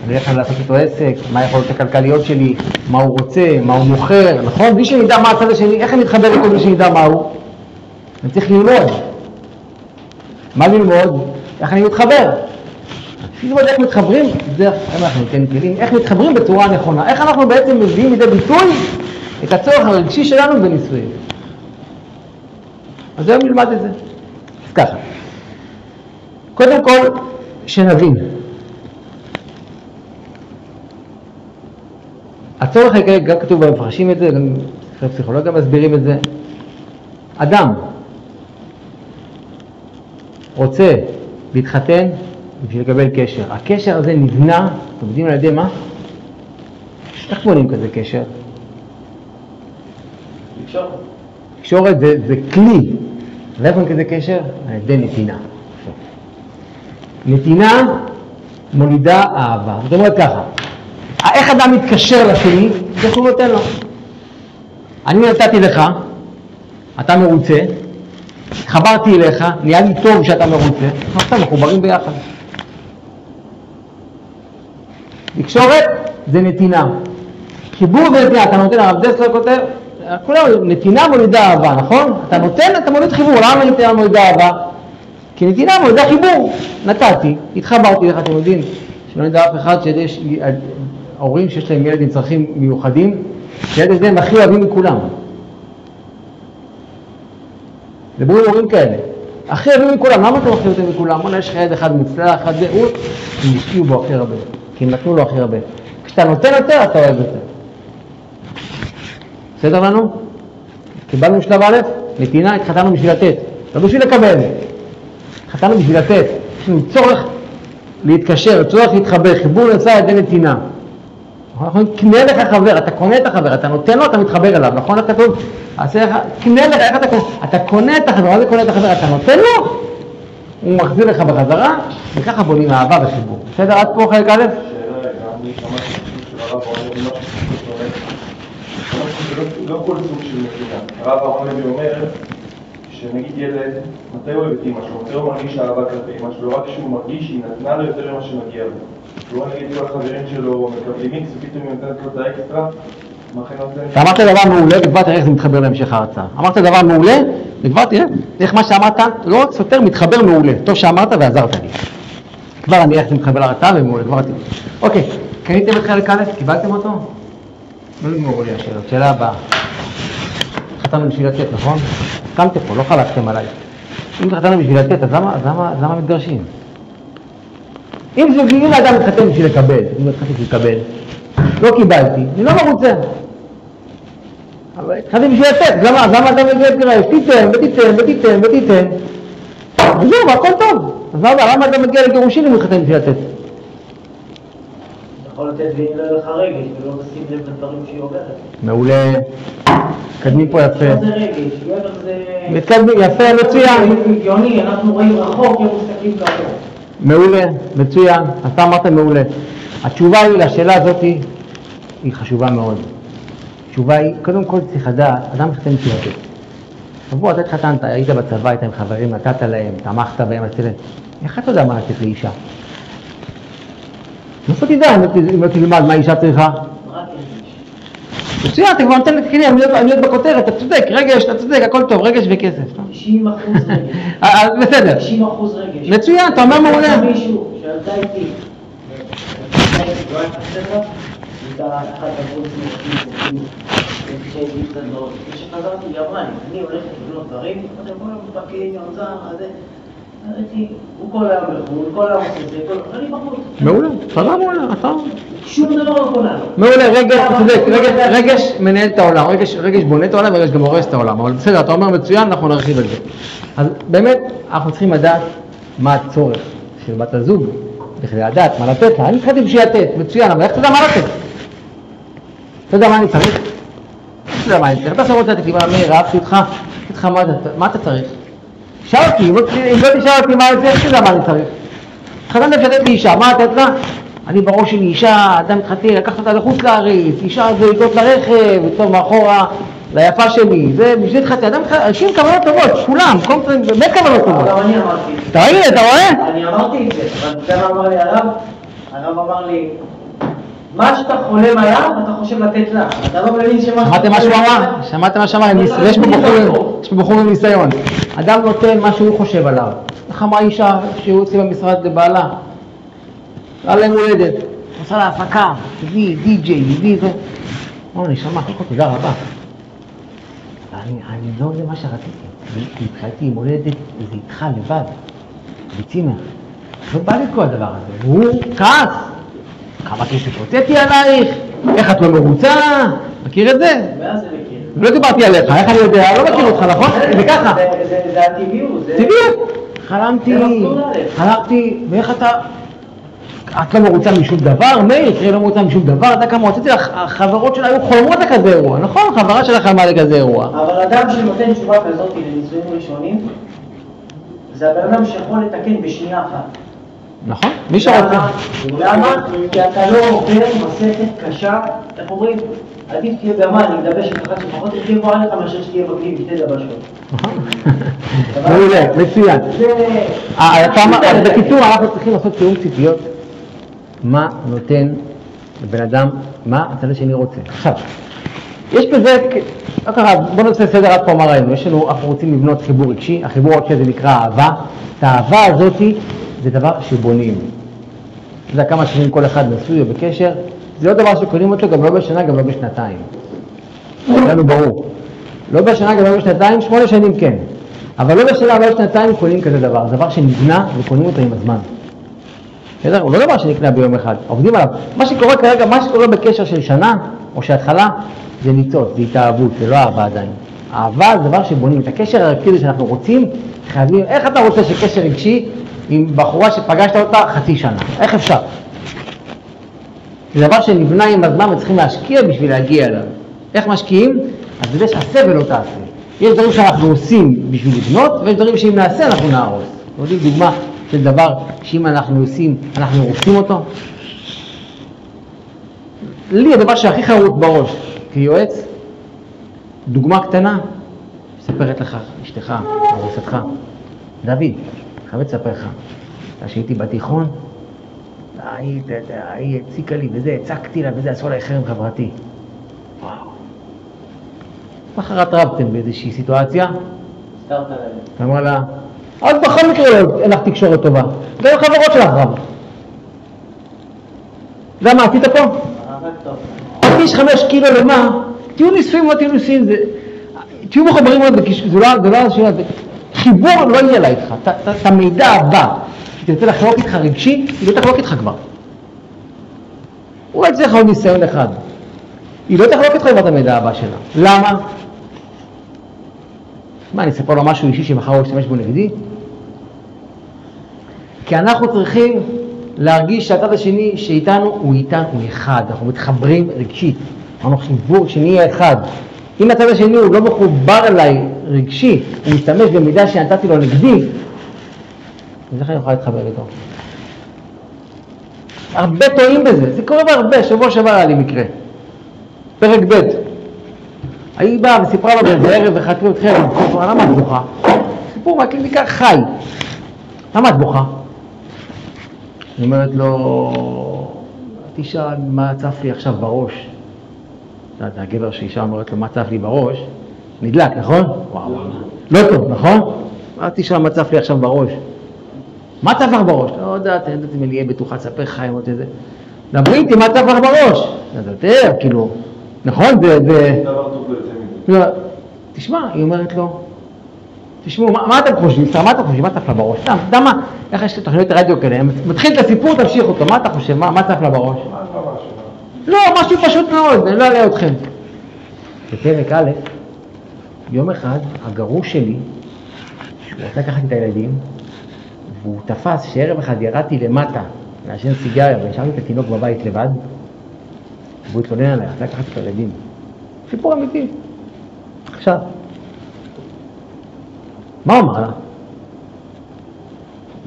אני הולך לעשות איתו עסק, מה היכולות הכלכליות שלי, מה הוא רוצה, מה הוא מוכר, נכון? בלי שנדע מה הצד השני, איך אני מתחבר איתו בלי שנדע מה הוא? אני צריך ללמוד. מה ללמוד? איך אני מתחבר? ללמוד איך מתחברים, זה אנחנו ניתן כלים, איך מתחברים בצורה נכונה, איך אנחנו בעצם מביאים לידי ביטוי את הצורך הרגשי שלנו בנישואים. אז היום נלמד את זה. אז ככה. קודם כל, שנבין. הצורך העיקרי, גם כתוב במפרשים את זה, גם פסיכולוגיה מסבירים את זה. אדם רוצה להתחתן בשביל לקבל קשר. הקשר הזה נבנה, אתם יודעים על ידי מה? איך בונים כזה קשר? תקשורת זה כלי. ואיפה בונים כזה קשר? על ידי נתינה. נתינה מולידה אהבה. זאת אומרת ככה, איך אדם מתקשר לשני? זה שהוא נותן לו. אני נתתי לך, אתה מרוצה, חברתי אליך, נהיה לי טוב שאתה מרוצה, עכשיו מחוברים ביחד. תקשורת זה נתינה. חיבור זה נתינה, אתה נותן, הרב דסלר כותב, כולם, נתינה מולידה אהבה, נכון? אתה נותן, אתה מוליד חיבור, למה נתינה מולידה אהבה? כי נתינה מולידה חיבור, נתתי, התחברתי לך, אתם יודעים, שלא נדע אף אחד שיש הורים שיש להם ילד עם צרכים מיוחדים, שילד הזה הם הכי אוהבים מכולם. דברו עם הורים כאלה, הכי אוהבים מכולם, למה אתם הכי אוהבים מכולם? בואו, יש לך ילד אחד מוצלח, אחד זה, הם השקיעו בו הכי הרבה, כי הם נתנו לו הכי הרבה. כשאתה נותן יותר, אתה אוהב יותר. בסדר לנו? קיבלנו שלב א'? נתינה, התחתנו בשביל לתת, לא בשביל לקבל. התחתנו בשביל לתת. יש לנו צורך להתקשר, צורך להתחבר, חיבור נעשה על ידי נתינה. אנחנו קנה לך חבר, אתה קונה את החבר, אתה נותן לו, אתה מתחבר אליו, נכון? אתה כתוב, קנה לך, איך אתה קונה? אתה קונה את החבר, מה זה קונה את החבר? אתה נותן לו, הוא מחזיר לך בחזרה, וככה בונים אהבה וחיבור. בסדר, עד פה חלק א'? שאלה, אני שמעתי של הרב אהרון לוי לא כל סוג של נתינה. הרב אהרון לוי אומר שנגיד ילד, מתי הוא אוהב את אמא שלו? מתי הוא מרגיש אהבה כלפי אמא שלו? רק כשהוא מרגיש שהיא נתנה לו יותר ממה שמגיע לו. והוא נגיד כל החברים שלו מקבלים איקס ופתאום היא נותנת לו את האקסטרה. אתה אמרת דבר מעולה וכבר תראה איך זה מתחבר להמשך ההרצאה. אמרת דבר מעולה וכבר תראה איך מה שאמרת לא רק סותר, מתחבר מעולה. טוב שאמרת ועזרת לי. כבר אני איך זה מתחבר להרצאה ומעולה, כבר תראה. אוקיי, קניתם את חלק א'? קיבלתם אותו? לא נגמרו לי השאלות. שאלה הבאה. חתמנו בשביל לתת, נכון? קמתם פה, לא חלקתם עליי. אם חתמנו בשביל לתת, אז למה מתגרשים? אם האדם מתחתן בשביל לקבל, אם התחתן בשביל לקבל, לא קיבלתי, אני לא מרוצה. אבל התחתן בשביל לתת, למה אדם מגיע את תיתן ותיתן. וזהו, הכל טוב. אז למה אדם מגיע לגירושין אם הוא התחתן בשביל לתת? יכול לתת ואם לא יהיה לך רגש ולא תשים לב לדברים שהיא עוברת. מעולה. מתקדמים פה יפה. זה רגש, גבר זה... מתקדמים, יפה, מצוין. הגיוני, אנחנו רואים רחוק, הם מסתכלים ככה. מעולה, מצוין. אתה אמרת מעולה. התשובה היא לשאלה הזאת היא חשובה מאוד. התשובה היא, קודם כל צריך לדעת, אדם מתחתן בשביל לתת. בוא, אתה התחתנת, היית בצבא, היית עם חברים, נתת להם, תמכת בהם, איך אתה יודע מה לתת לאישה? איפה תדע אם לא תלמד מה אישה צריכה? מצוין, אתה כבר נותן לתקני, אני להיות בכותרת, אתה צודק, רגש, אתה צודק, הכל טוב, רגש וכסף. 90% רגש. בסדר. 90% רגש. מצוין, אתה אומר מעולה. אתה מישהו שעלתה איתי. לא הייתה בסדר? הייתה אחת עברות סמכתית, כשהייתי קצת מאוד. כשחזרתי היא אמרה לי, אני הולכת לבנות דברים, אתה כל היום בקי, ירצה, הזה. הוא כל היום בחו"ל, כל היום עושה את זה, אני בחו"ל. מעולה, תודה מעולה, אתה... שום דבר לא קונה לו. מעולה, רגש, אתה צודק, רגש מנהל את העולם, רגש בונה את העולם ורגש גם הורס את העולם, אבל בסדר, אתה אומר מצוין, אנחנו נרחיב על זה. אז באמת, אנחנו צריכים לדעת מה הצורך של בת הזוג, בכדי לדעת מה לתת לה, אני התחלתי בשביל לתת, מצוין, אבל איך אתה יודע מה לתת? אתה יודע מה אני צריך? אתה יודע מה אני צריך? אתה שומע אותי, כי מאיר, אהבתי אותך, מה אתה צריך? שאל אותי, אם לא תשאל אותי מה אני צריך, אתה יודע מה אני צריך. התחתנת לשתת לי אישה, מה לתת לה? אני בראש שלי אישה, אדם מתחתן, לקחת אותה לחוץ לארץ, אישה זה לדעות לרכב, וטוב מאחורה, ליפה שלי, זה בשביל התחתן, אדם מתחתן, אנשים כוונות טובות, כולם, באמת כוונות טובות. גם אני אמרתי. תראי, אתה רואה? אני אמרתי את זה, אבל אתה מה אמר לי הרב אמר לי, מה שאתה חולם עליו, אתה חושב לתת לה. אתה לא מבין שמה... שמעתם מה שהוא אמר? שמעתם מה שהוא אמר? יש פה בחורים עם ניסיון. אדם נותן מה שהוא חושב עליו. איך אמרה אישה שהוא יוצא במשרד לבעלה? היה להם הולדת. עושה לה הפקה, הביא די-ג'יי, הביא זה. אני שמע, תודה רבה. אני לא יודע מה שרציתי. התחלתי עם הולדת, זה איתך לבד. בצימר. לא בא לי כל הדבר הזה. והוא כעס. כמה כסף הוצאתי עלייך? איך את לא מרוצה? מכיר את זה? ואז זה מכיר. לא דיברתי עליך, איך אני יודע? לא מכיר אותך, נכון? זה ככה. זה הטבעיות. טבעיות. חלמתי, ואיך אתה... את לא מרוצה משום דבר? מאיר, תראה, לא מרוצה משום דבר. אתה כמה רציתי לך, החברות שלה היו חולמות לכזה אירוע, נכון? חברה שלך חלמה לכזה אירוע. אבל אדם שנותן תשובה כזאת לנישואים ראשונים, זה הבן אדם שיכול לתקן בשנייה אחת. נכון? מי שרוצה. למה? כי אתה לא עובר מסכת קשה, איך אומרים? עדיף תהיה גמה, אני מדבר שפחד שפחות תהיה בוא עליך מאשר שתהיה בכלי ושתי דבשות. מעולה, מצוין. בקיצור, אנחנו צריכים לעשות תיאום ציפיות. מה נותן לבן אדם, מה הצד השני רוצה. עכשיו, יש בזה, לא קרה, בוא נעשה סדר עד פה מה ראינו. אנחנו רוצים לבנות חיבור רגשי, החיבור הרגשי זה נקרא אהבה. את האהבה הזאת זה דבר שבונים. אתה יודע כמה שנים כל אחד נשוי או בקשר, זה לא דבר שקונים אותו גם לא בשנה, גם לא בשנתיים. זה לנו ברור. לא בשנה, גם לא בשנתיים, 8 שנים כן. אבל לא בשנה, לא בשנתיים קונים כזה דבר. זה דבר שנבנה וקונים אותו עם הזמן. הוא לא דבר שנקנה ביום אחד, עובדים עליו. מה שקורה כרגע, מה שקורה בקשר של שנה או שהתחלה, זה ניצוץ, זה התאהבות, זה לא אהבה עדיין. אהבה זה דבר שבונים. את הקשר הרגשי שאנחנו רוצים, חייבים, איך אתה רוצה שקשר רגשי עם בחורה שפגשת אותה חצי שנה? איך אפשר? זה דבר שנבנה עם הזמן וצריכים להשקיע בשביל להגיע אליו. איך משקיעים? אז זה שעשה ולא תעשה. יש דברים שאנחנו עושים בשביל לבנות, ויש דברים שאם נעשה אנחנו נהרוס. יודעים דוגמה של דבר שאם אנחנו עושים, אנחנו רוצים אותו? לי הדבר שהכי חרוט בראש כיועץ, דוגמה קטנה, מספרת לך אשתך, ארוסתך, דוד, חייבת לספר לך, כשהייתי בתיכון, היא הציקה לי וזה, הצקתי לה וזה, עשו לה חרם חברתי. וואו. אחרת רבתם באיזושהי סיטואציה, סתרת להם. אמרה לה, אז בכל מקרה אין לך תקשורת טובה, גם חברות שלך רב. יודע מה, עשית פה? רק טוב. תקיש 5 קילו למה? תהיו ניסויים או תהיו ניסויים, תהיו מחוברים מאוד בקישור, זה לא השאלה, חיבור לא יהיה לה איתך, את המידע הבא, שתרצה לחלוק איתך רגשי, היא לא תחלוק איתך כבר. אולי צריך עוד ניסיון אחד. היא לא תחלוק איתך כבר את המידע הבא שלה. למה? מה, אני אספר לו משהו אישי שמחר הוא ישתמש בו נגדי? כי אנחנו צריכים להרגיש שהצד השני שאיתנו הוא איתנו, הוא אחד, אנחנו מתחברים רגשית, אנחנו חיבור שנהיה אחד. אם הצד השני הוא לא מחובר אליי רגשי, הוא משתמש במידע שנתתי לו נגדי, אז איך אני יכול להתחבר איתו? הרבה טועים בזה, זה קורה בהרבה, שבוע שעבר היה לי מקרה. פרק ב' היא באה וסיפרה לו באיזה ערב וחקרה אותכם, למה את בוכה? סיפור מהקליניקה חי. למה את בוכה? היא אומרת לו, תשאל מה צף לי עכשיו בראש. הגבר שאישה אומרת לו מה צף לי בראש, נדלק, נכון? וואו, לא טוב, נכון? תשאל מה צף לי עכשיו בראש. מה צף לך בראש? לא יודעת, אני יודעת אם אני אהיה בטוחה, תספר חיים עוד איזה. דברי איתי מה צף לך בראש. זה יותר, כאילו, נכון? זה... דבר טוב לא יוצא מזה. תשמע, היא אומרת לו, תשמעו, מה אתם חושבים? מה אתם חושבים? מה צף לה בראש? סתם, אתה יודע מה? איך יש תוכניות רדיו כאלה? מתחיל את הסיפור, תמשיך אותו. מה אתה חושב? מה צף לה בראש? לא, משהו פשוט מאוד, אני לא אעלה אתכם. בפרק א', יום אחד, הגרוש שלי, שהוא רצה לקחת את הילדים, והוא תפס שערב אחד ירדתי למטה, לעשן סיגריה, והשארתי את התינוק בבית לבד, והוא התלונן עליי, רצה לקחת את הילדים. סיפור אמיתי. עכשיו, מה הוא אמר לה?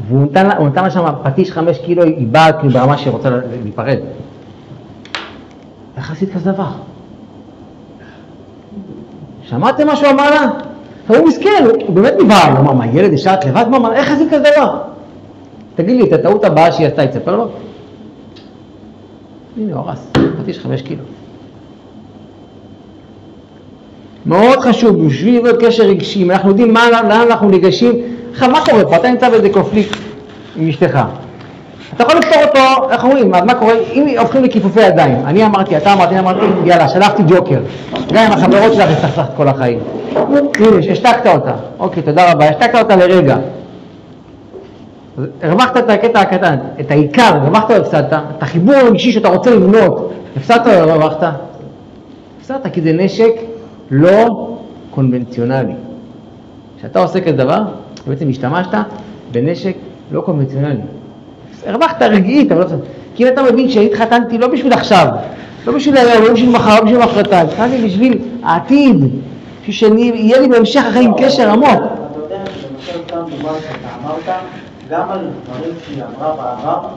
והוא נתן לה שם פטיש 5 קילו, היא באה כאילו ברמה שהיא רוצה להיפרד. איך עשית כזה דבר? שמעתם מה שהוא אמר לה? הוא מסכן, הוא באמת נבהל, הוא אמר, מה, ילד ישרת לבד? מה אמר, איך עשית כזה דבר? תגיד לי, את הטעות הבאה שהיא עשתה, יצפר לו? הנה, הוא הרס, פטיש 5 קילו. מאוד חשוב, בשביל קשר רגשי, אנחנו יודעים לאן אנחנו ניגשים. עכשיו, מה קורה פה? אתה נמצא באיזה קונפליקט עם אשתך. אתה יכול לפתור אותו, איך אומרים, אז מה קורה? אם הופכים לכיפופי ידיים, אני אמרתי, יאללה, שלחתי ג'וקר. גם עם החברות שלך הסתכסכת כל החיים. הנה, השתקת אותה. אוקיי, תודה רבה, השתקת אותה לרגע. הרווחת את הקטע הקטן, את העיקר, הרווחת או הפסדת, את החיבור הרגשי שאתה רוצה לבנות, הפסדת או הרווחת? הפסדת, כי זה נשק לא קונבנציונלי. כשאתה עושה כזה דבר, בעצם השתמשת בנשק לא קונבנציונלי. הרווחת רגעית, אבל לא בסדר. כי אם אתה מבין שהתחתנתי לא בשביל עכשיו, לא בשביל היום, לא בשביל מחר, לא בשביל מחרתיים, התחתנתי בשביל העתיד, בשביל שיהיה לי בהמשך החיים קשר עמוק. אתה יודע, למשל אותם דוגמה שאתה אמרת, גם על דברים שהיא אמרה בעבר,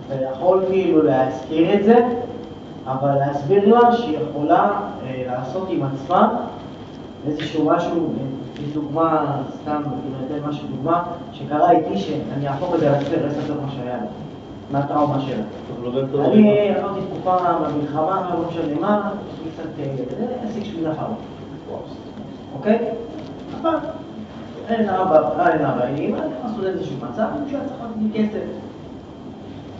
אתה יכול כאילו להזכיר את זה, אבל להסביר לה שהיא יכולה לעשות עם עצמה איזשהו משהו, דוגמה, סתם, כאילו משהו דוגמה, שקרה איתי שאני אהפוך את זה להסביר, לספר מה שהיה לי, מהטראומה שלה. אני עברתי תקופה במלחמה, לא משנה מה, יש לי קצת עסק שלי נפל. אוקיי? אבל אין אבא, אין עשו איזשהו מצב, שהיה צריך לתת לי כסף.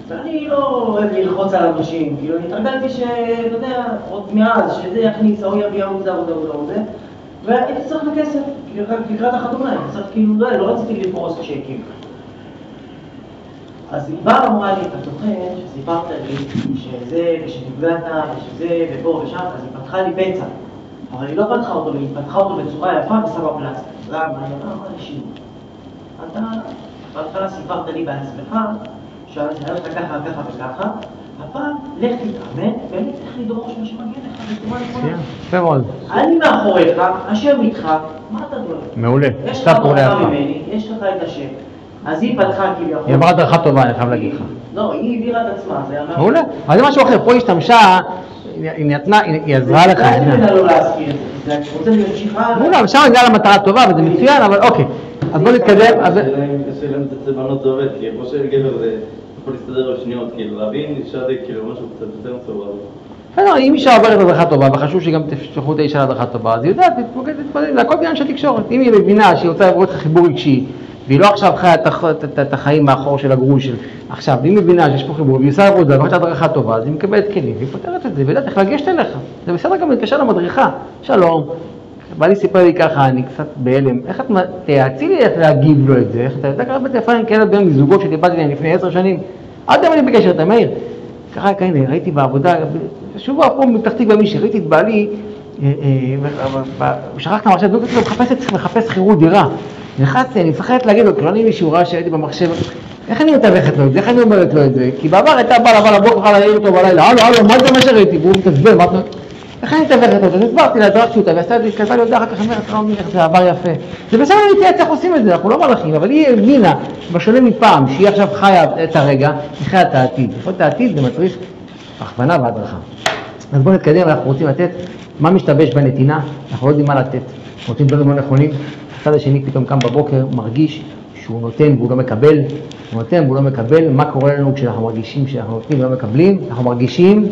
ואני לא אוהב ללחוץ על אנשים, כאילו אני התרגלתי שאתה יודע, עוד מאז, שזה יכניס, או יביא עבודה, והייתי צריך לכסף, לקראת החתונה, הייתי צריך כאילו, לא רציתי לפרוס צ'קים. אז היא באה אמרה לי, אתה זוכר שסיפרת לי שזה, ושנפגעת, ושזה, ופה ושם, אז היא פתחה לי פצע. אבל היא לא פתחה אותו, היא פתחה אותו בצורה יפה ושמה פלסטר. למה? אני אומר, מה לשיעור? אתה בהתחלה סיפרת לי בעצמך, שהיה לך ככה וככה, הפעם לך תתאמן, באמת לך לדרוש מה שמגיע לך בצורה נכונה. יפה מאוד. אני מאחוריך, השם איתך, מה אתה דואג? מעולה. יש לך ברכה ממני, יש לך את השם. אז היא פתחה כביכול. היא אמרה הדרכה טובה, אני חייב להגיד לך. לא, היא העבירה את עצמה, זה אמר. מעולה. אבל זה משהו אחר, פה השתמשה, היא עזרה לך. אני מבינה לא להזכיר את זה, אני רוצה להמשיך הלאה. מעולה, אבל שם הגיעה למטרה טובה וזה מצוין, אבל אוקיי. אז בוא נתקדם. השאלה אם אצל בנות זה עובד, כי כמו שגבר זה יכול להסתדר בשניות, כאילו להבין אישה זה כאילו משהו קצת יותר מסובר. אם אישה עוברת הדרכה טובה, וחשוב שגם תשלחו את האישה להדרכה טובה, אז היא יודעת, זה הכל בעניין של תקשורת. אם היא מבינה שהיא רוצה לעבור את החיבור רגשי, והיא לא עכשיו חיה את החיים מאחור של הגרוש של עכשיו, ואם היא מבינה שיש פה חיבור, והיא עושה עבודה, ועושה הדרכה טובה, אז היא מקבלת כלים, והיא פותרת את זה, ויודעת איך לגשת אליך. זה בסדר גם להתקשר למדריכה. שלום, בעלי סיפר לי ככה, אני קצת בהלם, איך את תעצי לי איך להגיב לו את זה, איך אתה יודע ככה בטלפונים כאלה בין מזוגות שדיברתי להם לפני 10 שנים, עד היום אני בקשר, אתה מאיר, ככה כאלה, ראיתי בעבודה, שוב פה מתחתיק במישהי, ראיתי את בעלי, שכחת המחשב, הוא מחפש חירות דירה, נלחצתי, אני מפחדת להגיד לו, כי לא נהיים שיעורה שהייתי במחשב, איך אני מתווכת לו את זה, איך אני אומרת לו את זה, כי בעבר הייתה בעל הבוקר, יכולה להעיר אותו בלילה, הלו, מה זה מה שראיתי, והוא מתסבל, מה את אומרת? איך אני מתווכת אותו? אז הסברתי לה, דרכתי אותה, ועשתה את זה, התכתבה לי עוד אחר כך, אמרת, לא איך זה עבר יפה. זה בסדר להתייעץ איך עושים את זה, אנחנו לא מלאכים, אבל היא הבינה, בשונה מפעם, שהיא עכשיו חיה את הרגע, היא חיה את העתיד. לפחות את העתיד זה מצריך הכוונה והדרכה. אז בואו נתקדם, אנחנו רוצים לתת מה משתבש בנתינה, אנחנו לא יודעים מה לתת. אנחנו רוצים דברים לא נכונים, הצד השני פתאום קם בבוקר, מרגיש שהוא נותן והוא לא מקבל, הוא נותן והוא לא מקבל, מה קורה לנו כשאנחנו מרגישים שאנחנו נותנים ולא מקבלים? אנחנו מרגישים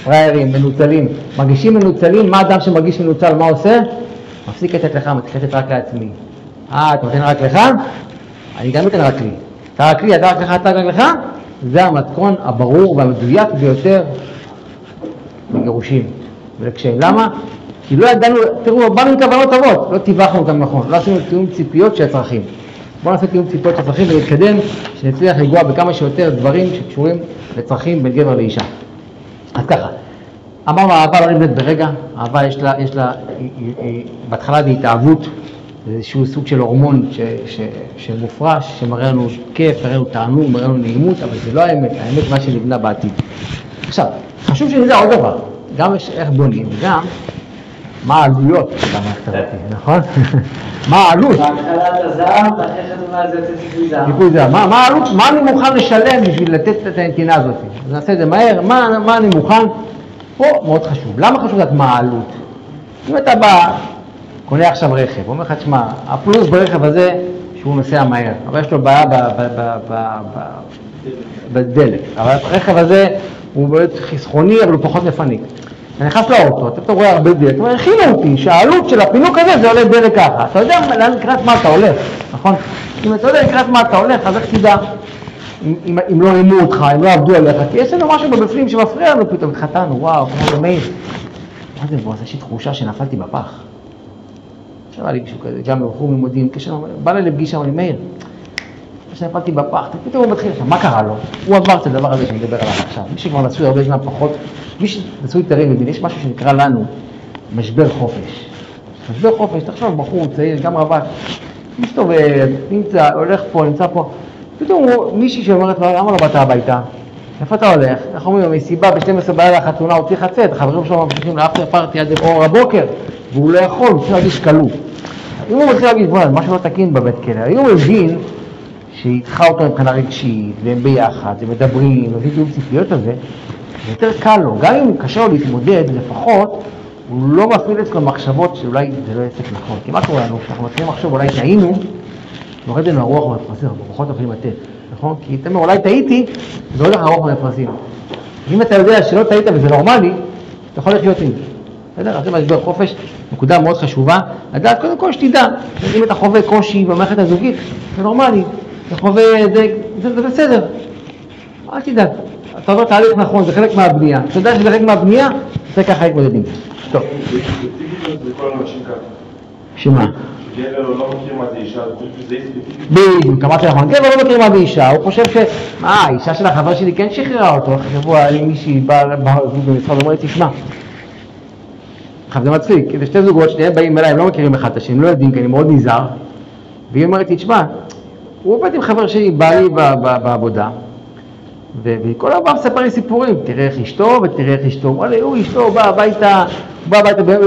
פריירים, מנוצלים. מרגישים מנוצלים, מה אדם שמרגיש מנוצל, מה עושה? מפסיק לתת לך, מתחיל לתת רק לעצמי. אתה נותן רק לך? אני גם נותן רק לי. אתה רק לי, אתה רק לך, אתה רק לך? זה המתכון הברור והמדויק ביותר לגירושים ולקשיים. למה? כי לא ידענו, תראו, באנו עם כוונות טובות, לא טיווחנו אותם נכון, לא עשינו תיאום ציפיות של הצרכים. בואו נעשה תיאום ציפיות של הצרכים ולהתקדם, שנצליח לגוע בכמה שיותר דברים שקשורים לצרכים בין גבר לאישה. אז ככה, אמרנו, האהבה לא נבנית ברגע, האהבה יש לה בהתחלה בהתאהבות, זה איזשהו סוג של הורמון שמופרש, שמראה לנו כיף, מראה לנו תענוג, מראה לנו נעימות, אבל זה לא האמת, האמת מה שנבנה בעתיד. עכשיו, חשוב שנדע עוד דבר, גם איך בונים, וגם מה העלויות במערכת הזאת, נכון? מה העלות? בהתחלת הזהב, ואחרי חתונה זה יוצא ציפוי זהב. ציפוי זהב, מה העלות? מה אני מוכן לשלם בשביל לתת את הנתינה הזאת? אז נעשה את זה מהר, מה אני מוכן? פה מאוד חשוב. למה חשוב לדעת מה העלות? אם אתה בא, קונה עכשיו רכב, אומר לך, תשמע, הפלוס ברכב הזה שהוא נוסע מהר, אבל יש לו בעיה בדלק, אבל הרכב הזה הוא באמת חסכוני, אבל הוא פחות מפניק. אתה נכנס לאוטו, אתה רואה הרבה דלק, אתה אומר, הכינו אותי שהעלות של הפינוק הזה זה עולה דלק ככה. אתה יודע לאן לקראת מה אתה הולך, נכון? אם אתה יודע לקראת מה אתה הולך, אז איך תדע אם לא רימו אותך, אם לא עבדו עליך, כי יש לנו משהו בבפנים שמפריע לנו פתאום, התחתנו, וואו, כמו זה מאיר. מה זה בו, יש לי תחושה שנפלתי בפח. עכשיו היה לי משהו כזה, גם בחור ממודיעין, בא לי לפגישה, אמר לי, מאיר, שנפלתי בפח, פתאום הוא מתחיל עכשיו, מה קרה לו? הוא עבר את הדבר הזה שמדבר עליו עכשיו. מי שכבר נצוי הרבה זמן פחות, מי שנצוי תרים מבין, יש משהו שנקרא לנו משבר חופש. משבר חופש, תחשוב, בחור צעיר, גם רווק, מסתובב, נמצא, הולך פה, נמצא פה, פתאום מישהי שאומרת לו, למה לא באת הביתה? איפה אתה הולך? אנחנו אומרים, מסיבה ב-12 בלילה החתונה, הוא צריך לצאת, החברים שלו ממשיכים לאפטר פארטי עד אור הבוקר, והוא לא יכול, הוא צריך להגיש קלו. אם הוא מתחיל להגיד, בואי, משהו לא תקין בבית כלא, אם הוא מבין שהתחה אותו מבחינה רגשית, והם ביחד, הם מדברים, מביא תיאום ציפיות הזה, זה יותר קל לו. גם אם הוא קשה לו להתמודד, לפחות, הוא לא מפעיל אצלו מחשבות שאולי זה לא יעסק נכון. כי מה קורה לנו? כשאנחנו מתחילים לחשוב, אולי טעינו, נורד לנו הרוח מהמפרסים, אנחנו פחות יכולים לתת, נכון? כי אתה אומר, אולי טעיתי, זה הולך הרוח מהמפרסים. אם אתה יודע שלא טעית וזה נורמלי, אתה יכול לחיות עם זה. בסדר? אז זה משבר חופש, נקודה מאוד חשובה. לדעת, קודם כל שתדע, אם אתה חווה קושי במערכת הזוגית, זה נורמלי. אתה חווה, זה בסדר. אל תדאג. אתה עובר תהליך נכון, זה חלק מהבנייה. אתה יודע שזה חלק מהבנייה, זה ככה התמודדים. טוב. זה כל אנשים ככה. שמה? גבר לא מכיר מה זה אישה, הוא חושב שזה ספציפי. בדיוק, אמרתי לך, גבר לא מכיר מה זה אישה, הוא חושב האישה של החבר שלי כן שחררה אותו, שבוע היה לי מישהי באה במשרד ואומרת, תשמע, עכשיו זה מצחיק, זה שתי זוגות, שניהם באים אליי, הם לא מכירים אחד את השני, הם לא יודעים, כי אני מאוד נזהר, והיא אומרת לי, תשמע, הוא עובד עם חבר שלי, בא לי בעבודה, וכל הבא מספר לי סיפורים, תראה איך אשתו ותראה איך אשתו, אמר לי, הוא בא הביתה,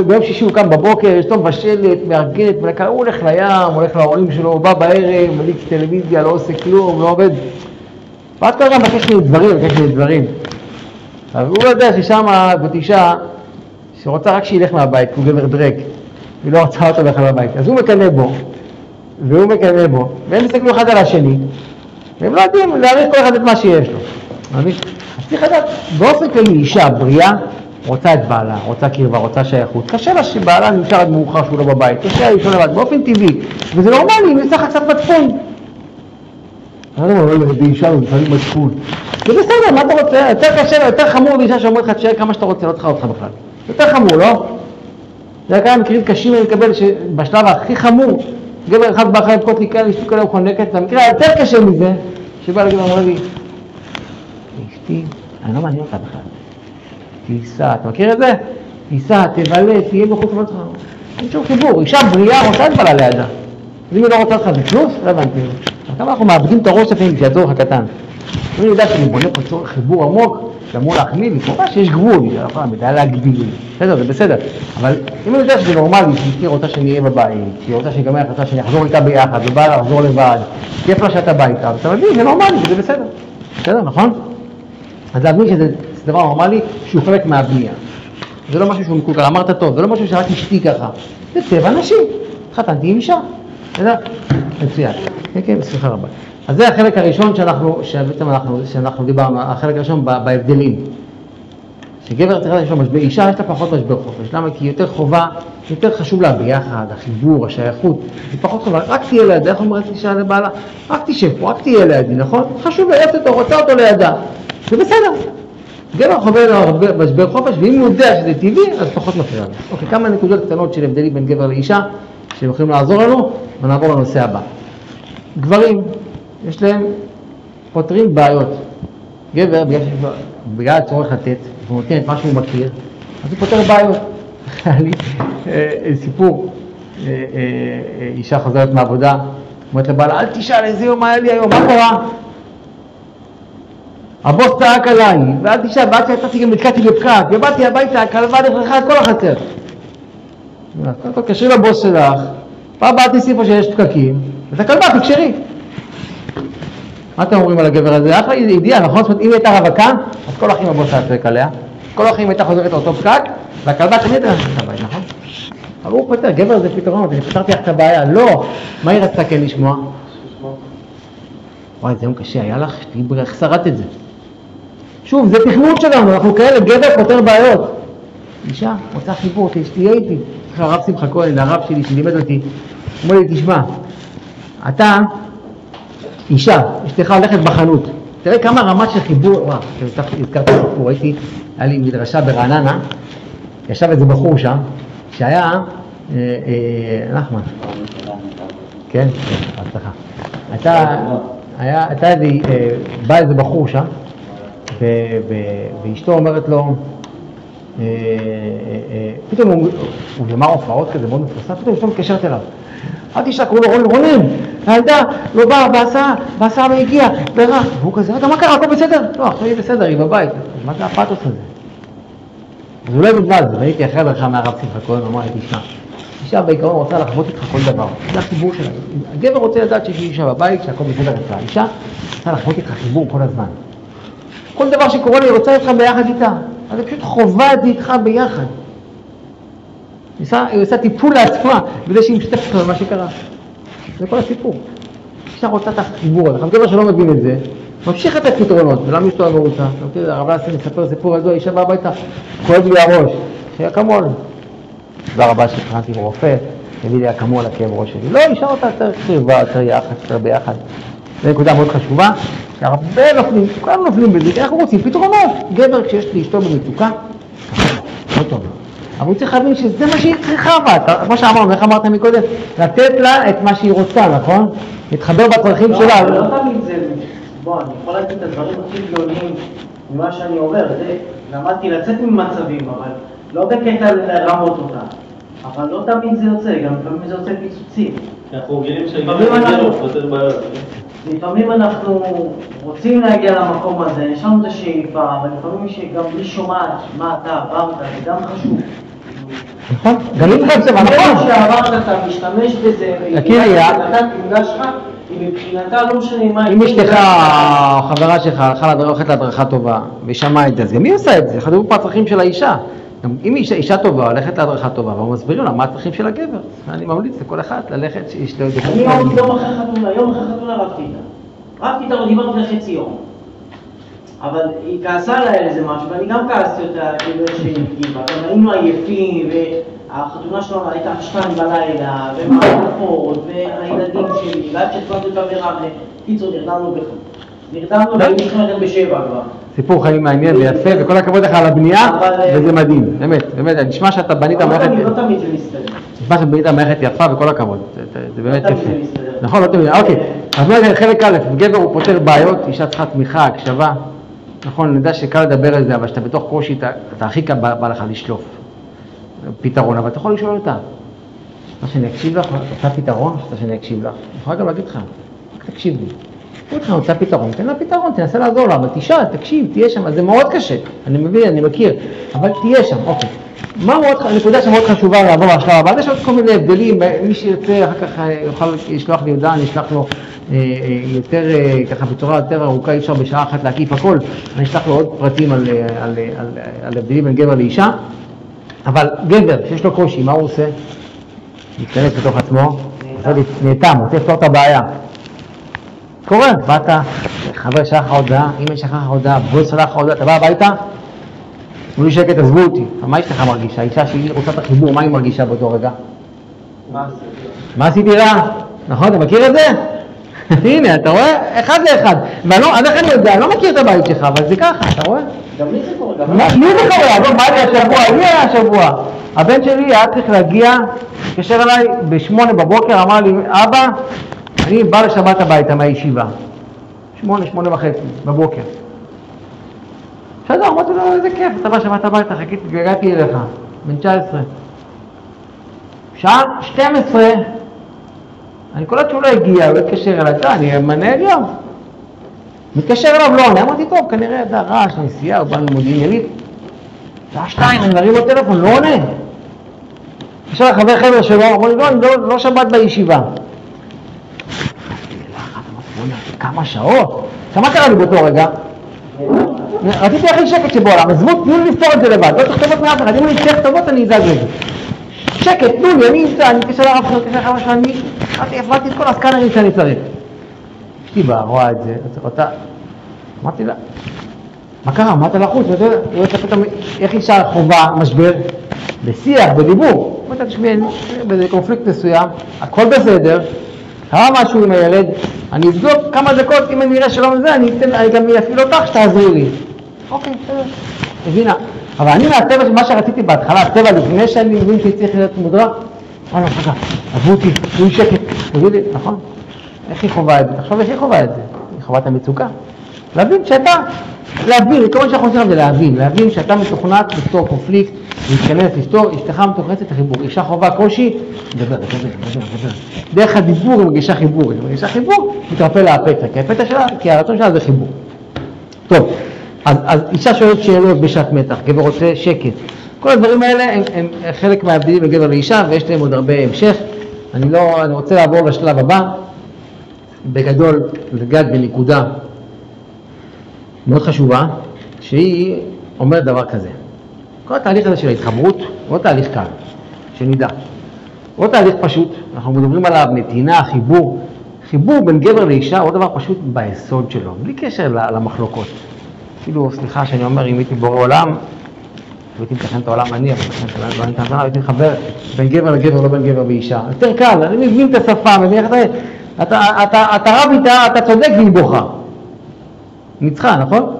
ביום שישי הוא קם בבוקר, אשתו מבשלת, מארגנת, הוא הולך לים, הולך להורים שלו, הוא בא בערב, מליץ טלוויזיה, לא עושה כלום, לא עובד. ואת כל הזמן מבקש לי דברים. אבל הוא לא יודע ששם זאת אישה שרוצה רק שילך מהבית, הוא גבר דרק, היא לא רוצה אותו בכלל מהבית. אז הוא מקנא בו, והוא מקנא בו, והם מסתכלו אחד על השני, והם לא יודעים להעריך כל אחד את מה שיש לו. אז צריך לדעת, באופן כללי אישה בריאה, רוצה את בעלה, רוצה קרבה, רוצה שייכות. קשה לה שבעלה נמשך עד מאוחר שהוא לא בבית, קשה לה לישון לבד, באופן טבעי, וזה נורמלי, אם יש לך קצת מצפון. אני לא אומר, באישה הוא לפעמים מצפון. זה בסדר, מה אתה רוצה? יותר קשה, יותר חמור באישה שאומרת לך תשאר כמה שאתה רוצה, לא צריכה אותך בכלל. יותר חמור, לא? זה כמה מקרים קשים אני מקבל שבשלב הכי חמור, גבר אחד בא אחרי לבכות לי כאלה, אשתו כאלה הוא חונקת, והמקרה היותר קשה מזה, שבא לגבר אמר לי, אשתי, אני לא מעניין אותה בכלל. תיסע, אתה מכיר את זה? תיסע, תבלה, תהיה בחוץ ולא אין שום חיבור, אישה בריאה רוצה את בעלה לידה. אז אם היא לא רוצה אותך זה פלוס, לא הבנתי. כמה אנחנו מאבדים את הראש לפעמים כשהצורך הקטן. אני יודע שאני בונה פה צורך חיבור עמוק, שאמור להחמיא לי, כמובן שיש גבול, אני לא יכולה מדעה להגביל, בסדר, זה בסדר. אבל אם אני יודע שזה נורמלי, שהיא רוצה שאני אהיה בבית, שהיא רוצה שיגמר החלטה שאני אחזור איתה ביחד, ובא לה לחזור לבד, כיף לה שאתה בא איתה, אתה מבין, זה נורמלי, זה בסדר. בסדר, נכון? אז להבין שזה דבר נורמלי שהוא חלק מהבנייה. זה לא משהו שהוא מקולקל, אמרת טוב, זה לא משהו שרק אשתי ככה. זה טבע נשים. התחתנתי עם אישה. בסדר? מצוין. כן, סליחה רבה. אז זה החלק הראשון שאנחנו דיברנו, החלק הראשון בהבדלים. שגבר צריך לדעת משבר, אישה יש לה פחות משבר חופש. למה? כי יותר חובה, יותר חשוב לה ביחד, החיבור, השייכות. היא פחות חובה, רק תהיה לידה, איך אומרת אישה לבעלה? רק תשב פה, רק תהיה לידי, נכון? חשוב לראות אותו, רוצה אותו לידה. זה בסדר. גבר חווה לו משבר חופש, ואם הוא יודע שזה טבעי, אז פחות מפריע לו. אוקיי, כמה נקודות קטנות של הבדלים בין גבר לאישה, שהם יכולים לעזור לנו, ונעבור לנושא הבא. גברים, יש להם פותרים בעיות. גבר, בגלל הצורך לתת, הוא נותן את מה שהוא מכיר, אז הוא פותר בעיות. היה לי סיפור, אישה חוזרת מהעבודה, אומרת לבעלה, אל תשאל איזה יום היה לי היום, מה קרה? הבוס צעק עליי, ואל תשאל, ועד שיצאתי גם נתקעתי בפקק, ובאתי הביתה, הכלבה נכרחה את כל החצר. קשרי לבוס שלך, פעם באת תוסיפה שיש פקקים, אז הכלבה תקשרי. מה אתם אומרים על הגבר הזה? אחלה אידיאל, נכון? זאת אומרת, אם הייתה רווקה, אז כל אחים הבוס היה צועק עליה, כל אחים הייתה חוזרת לאותו פקק, והכלבה תמיד היה נכנסת הבית, נכון? אבל הוא פתר, גבר זה פתרון, אני פתרתי לך את הבעיה, לא, מה היא רצתה כן לשמוע? וואי, זה יום קשה, היה לך, איך שרת את זה? שוב, זה תכנות שלנו, אנחנו כאלה, גבר פותר בעיות. אישה, רוצה חיבור, תהיה איתי. הרב שמחה כהן, הרב שלי שלימד אותי, אומר לי, תשמע, אתה אישה, אשתך הולכת בחנות, תראה כמה רמת של חיבור, וואו, הזכרתי סיפור, היה לי מדרשה ברעננה, ישב איזה בחור שם, שהיה, נחמן, כן, הצלחה, הייתה בא איזה בחור שם, ואשתו אומרת לו, פתאום הוא גמר הופעות כזה מאוד מפורסם, פתאום אשתו מתקשרת אליו. אל תשעה, קראו לו רונן, הילדה לא באה, בהסעה לא הגיעה, והוא כזה, רגע, מה קרה, הכל בסדר? לא, עכשיו היא בסדר, היא בבית. מה זה הפאתוס הזה? אז אולי בגלל זה, והייתי אחרי הדרכה מהרב שמחה כהן, אמר לי, תשמע, אישה בעיקרון רוצה לחוות איתך כל דבר, זה החיבור שלה. הגבר רוצה לדעת שיש אישה בבית, שהכל בסדר אצלה. אישה רוצה לחוות איתך חיבור כל הזמן. כל דבר שקורה לי, רוצה איתך ביחד איתה. אז זה פשוט חובה את זה איתך ביחד. היא עושה טיפול לעצמה, בזה שהיא משתפת על מה שקרה. זה כל הסיפור. אישה רוצה את החיבור הזה. גבר שלא מבין את זה, ממשיך את הפתרונות, ולמה אשתו לא רוצה? הרב לאסן מספר סיפור הזו, האישה באה הביתה, כואב לי הראש, שיהיה אקמול. תודה רבה שהתחלתי עם רופא, הביא לי אקמול לכאב ראש שלי. לא, אישה רוצה יותר קרבה, יותר יחד, יותר ביחד. זו נקודה מאוד חשובה, שהרבה נופלים, כולם נופלים בזה, כי אנחנו רוצים פתרונות. גבר כשיש לאשתו במצוקה, לא טוב. אבל הוא צריך להבין שזה מה שהיא צריכה, כמו שאמרנו, איך אמרת מקודם? לתת לה את מה שהיא רוצה, נכון? להתחבר בצרכים שלה. לא תמיד זה, בוא, אני יכול להגיד את הדברים הכי גאוניים ממה שאני עובר, למדתי לצאת ממצבים, אבל לא בקטע לרמות אותה, אבל לא תמיד זה יוצא, גם לפעמים זה יוצא פיצוצים. אנחנו רגילים שהגיע פותר בעיות. לפעמים אנחנו רוצים להגיע למקום הזה, יש לנו את השאיפה, אבל לפעמים שגם בלי שומעת מה אתה עברת, זה גם חשוב. נכון? גלים לך בצבע, נכון? שעברת אתה משתמש בזה, ואתה תפגש לך, היא מבחינתה לא משנה מה... אם אשתך או חברה שלך הולכת להדרכה טובה ושמעה את זה, אז גם היא עושה את זה, חדרו פה הצרכים של האישה. אם אישה טובה הולכת להדרכה טובה, אבל מסבירים לה מה הצרכים של הגבר. אני ממליץ לכל אחד ללכת שאשתו... אני יום אחרי חתונה, רבתי איתה, לא דיברתי לחצי יום. אבל היא כעסה עליי על איזה משהו, ואני גם כעסתי אותה כאילו שהיא נפגיבה. גם היינו עייפים, והחתונה שלנו הייתה 2 בלילה, ומערכות, והילדים שלי, ועד שתפלנו את ברמלה. קיצור, נרדמנו והיינו צריכים ב7 כבר. סיפור חיים מעניין ויפה, וכל הכבוד לך על הבנייה, וזה מדהים, באמת, נשמע שאתה בנית מערכת... לא תמיד זה מסתדר. נשמע שאתה בנית מערכת יפה וכל הכבוד, זה באמת יפה. לא תמיד זה מסתדר. נכון, לא תמיד, אוקיי. אז חלק א', גבר הוא פותר בעיות, אישה צריכה תמיכה, הקשבה. נכון, אני יודע שקל לדבר על זה, אבל שאתה בתוך קושי, אתה הכי קל בא לך לשלוף פתרון, אבל אתה יכול לשאול אותה. מה שאני אקשיב לך, אתה פתרון, שאני אקשיב לך. אני יכולה גם להגיד לך, רק תקשיב לי. הוא לך נוצא פתרון, תן לה פתרון, תנסה לעזור לה, אבל תשאל, תקשיב, תהיה שם, זה מאוד קשה, אני מבין, אני מכיר, אבל תהיה שם, אוקיי. הנקודה שמאוד חשובה לעבור השלב הבא, יש עוד כל מיני הבדלים, מי שירצה אחר כך יוכל לשלוח לי הודעה, אני אשלח לו יותר, ככה בצורה יותר ארוכה, אי אפשר בשעה אחת להקיף הכל, אני אשלח לו עוד פרטים על הבדלים בין גבר לאישה, אבל גבר שיש לו קושי, מה הוא עושה? מתכנס בתוך עצמו, נאטם, הוא רוצה לפתור את הבעיה. קורה, באת, חבר שלח לך הודעה, אמא שלח לך הודעה, בוס שלח לך הודעה, אתה בא הביתה? תנו לי שקט, עזבו אותי. מה אשתך מרגישה? האישה שהיא רוצה את החיבור, מה היא מרגישה באותו רגע? מה עשיתי רע? נכון, אתה מכיר את זה? הנה, אתה רואה? אחד לאחד. אז איך אני יודע? אני לא מכיר את הבית שלך, אבל זה ככה, אתה רואה? גם לי זה קורה, לי זה קורה, מה היה השבוע? לי היה השבוע. הבן שלי היה צריך להגיע, התקשר אליי ב8 בבוקר, אמר לי, אבא, אני בא לשבת הביתה מהישיבה, 8:30 בבוקר. בסדר, אמרתי לו, איזה כיף, אתה בא שבת הביתה, הגעתי אליך, בן 19. שעה 12, אני קולט שהוא לא הגיע, הוא התקשר אליי, אני מנהל יום. מתקשר אליו, לא, אני אמרתי, טוב, כנראה ידע רעש, נסיעה, הוא בא ממודיעין עילית. שעה 2, אני מרים לו טלפון, לא עונה. עכשיו החבר חבר שלו, אמרו לי, לא שבת בישיבה. כמה שעות? מה קרה לי באותו רגע? רציתי הכי שקט שבעולם, עזבו, תנו לי לפתור את זה לבד, לא צריך טובות מאף אחד, אם אני צריך טובות אני אדאג לזה. שקט, תנו לי, אני אמצא, אני אתקשר לרב שלו, אתקשר לחבר שלו, אני הפרעתי את כל הסקאנרים שאני צריך. אשתי באה, רואה את זה, אותה, אמרתי לה, מה קרה? אמרת לחוץ, איך אישה חובה משבר? בשיח, בדיבור. אמרת, תשמעי, באיזה קונפליקט מסוים, הכל בסדר, קרה משהו עם הילד, אני אבדוק כמה דקות, אם אני אראה שלא מזה, אני גם אפעיל אותך שתעזרי לי. אוקיי, בסדר. הבינה. אבל אני מהטבע, מה שרציתי בהתחלה, הטבע לפני שאני מבין שצריך להיות מודרך, וואלה, חכה, עזבו אותי, תהיו שקט, תגידו לי, נכון? איך היא חובה את זה? עכשיו איך היא חובה את זה? היא חובה את המצוקה. להבין שאתה, כל מה שאנחנו עושים זה להבין שאתה מתוכנת לפתור קונפליקט, להתכנס, לפתור, אשתך מתוכנסת לחיבור, אישה חובה קושי, דבר. דרך הדיבור היא מגישה חיבור, מתרפא לה הפתע, כי הרצון שלה זה חיבור. טוב, אז אישה שואלת שאלות בשעת מתח, גבר רוצה שקט. כל הדברים האלה הם חלק מההבדלים בין גבר לאישה, ויש להם עוד הרבה המשך. אני רוצה לעבור לשלב הבא, בגדול לגעת בנקודה מאוד חשובה, שהיא אומרת דבר כזה. כל התהליך הזה של ההתחברות הוא תהליך קל, שנדע. הוא תהליך פשוט, אנחנו מדברים עליו נתינה, חיבור בין גבר לאישה הוא דבר פשוט ביסוד שלו, בלי קשר למחלוקות. אפילו, סליחה שאני אומר, אם הייתי בורא עולם, הייתי מתכן את העולם אני, אבל הייתי מחבר בין גבר לגבר, לא בין גבר ואישה. יותר קל, אני מבין את השפה, מבין איך אתה רב איתה, אתה צודק והיא בוכה. ניצחה, נכון?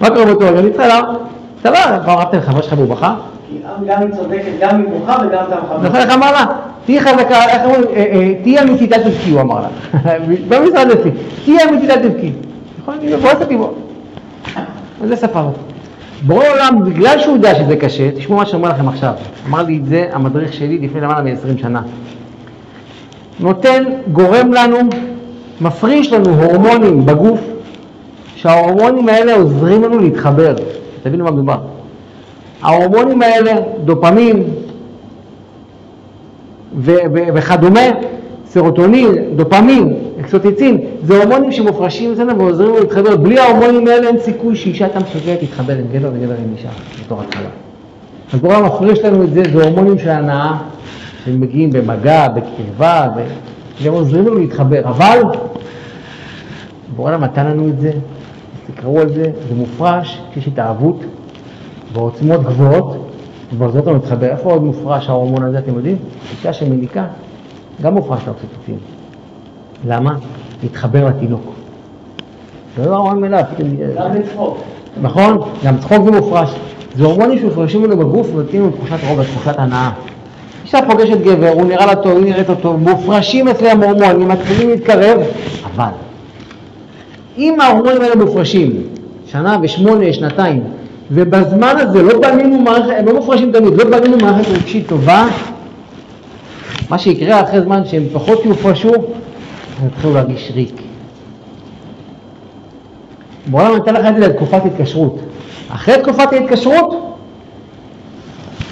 מה קורה באותו רגע? ניצחה, למה? אתה לא, כבר אמרת לחבר שלך והוא בוכה? גם היא צודקת, גם היא בוכה וגם אתה מחבר. נכון, איך אמר לה? תהי חזקה, איך אומרים? תהי אמיתית, אל תבכי, הוא אמר לה. במשרד לפי, תהי אמיתית, אל תבכי. נכון? אני מבואסת לי בו. וזה שפה. בורא עולם, בגלל שהוא יודע שזה קשה, תשמעו מה שאומר לכם עכשיו. אמר לי את זה המדריך שלי לפני למעלה מ-20 שנה. נותן, גורם לנו, מפריש לנו הורמונים בגוף, שההורמונים האלה עוזרים לנו להתחבר. תבינו מה מדובר. ההורמונים האלה, דופמין וכדומה, סרוטונין, דופמין, אקסוטיצין, זה הורמונים שמופרשים אצלנו ועוזרים לנו להתחבר. בלי ההורמונים האלה אין סיכוי שאישה הייתה מסוגלת להתחבר עם גבר וגבר עם אישה בתור התחלה. אז בורא מפריש לנו את זה, זה הורמונים של הנאה שמגיעים במגע, בקרבה, והם עוזרים לנו להתחבר. אבל בורא נתן לנו את זה, תקראו על זה, זה מופרש, שיש התאהבות בעוצמות גבוהות, ועוזרות לנו להתחבר. איפה עוד מופרש ההורמון הזה, אתם יודעים? אישה שמיניקה, גם מופרש לאוקסיטוצין. למה? להתחבר לתינוק. זה לא הורמון אליו. גם לצחוק. נכון? גם צחוק זה מופרש. זה הורמונים שמופרשים לנו בגוף ונותנים לנו תחושת רוגע, תחושת הנאה. אישה פוגשת גבר, הוא נראה לה טוב, היא נראית אותו, מופרשים אצלם הורמונים, מתחילים להתקרב, אבל אם ההורמונים האלה מופרשים, שנה ושמונה, שנתיים, ובזמן הזה לא בנינו מערכת, הם לא מופרשים תמיד, לא בנינו מערכת רגשית טובה, מה שיקרה אחרי זמן שהם פחות יופרשו, הם יתחילו להרגיש ריק. בעולם נתן לך את זה לתקופת התקשרות. אחרי תקופת ההתקשרות,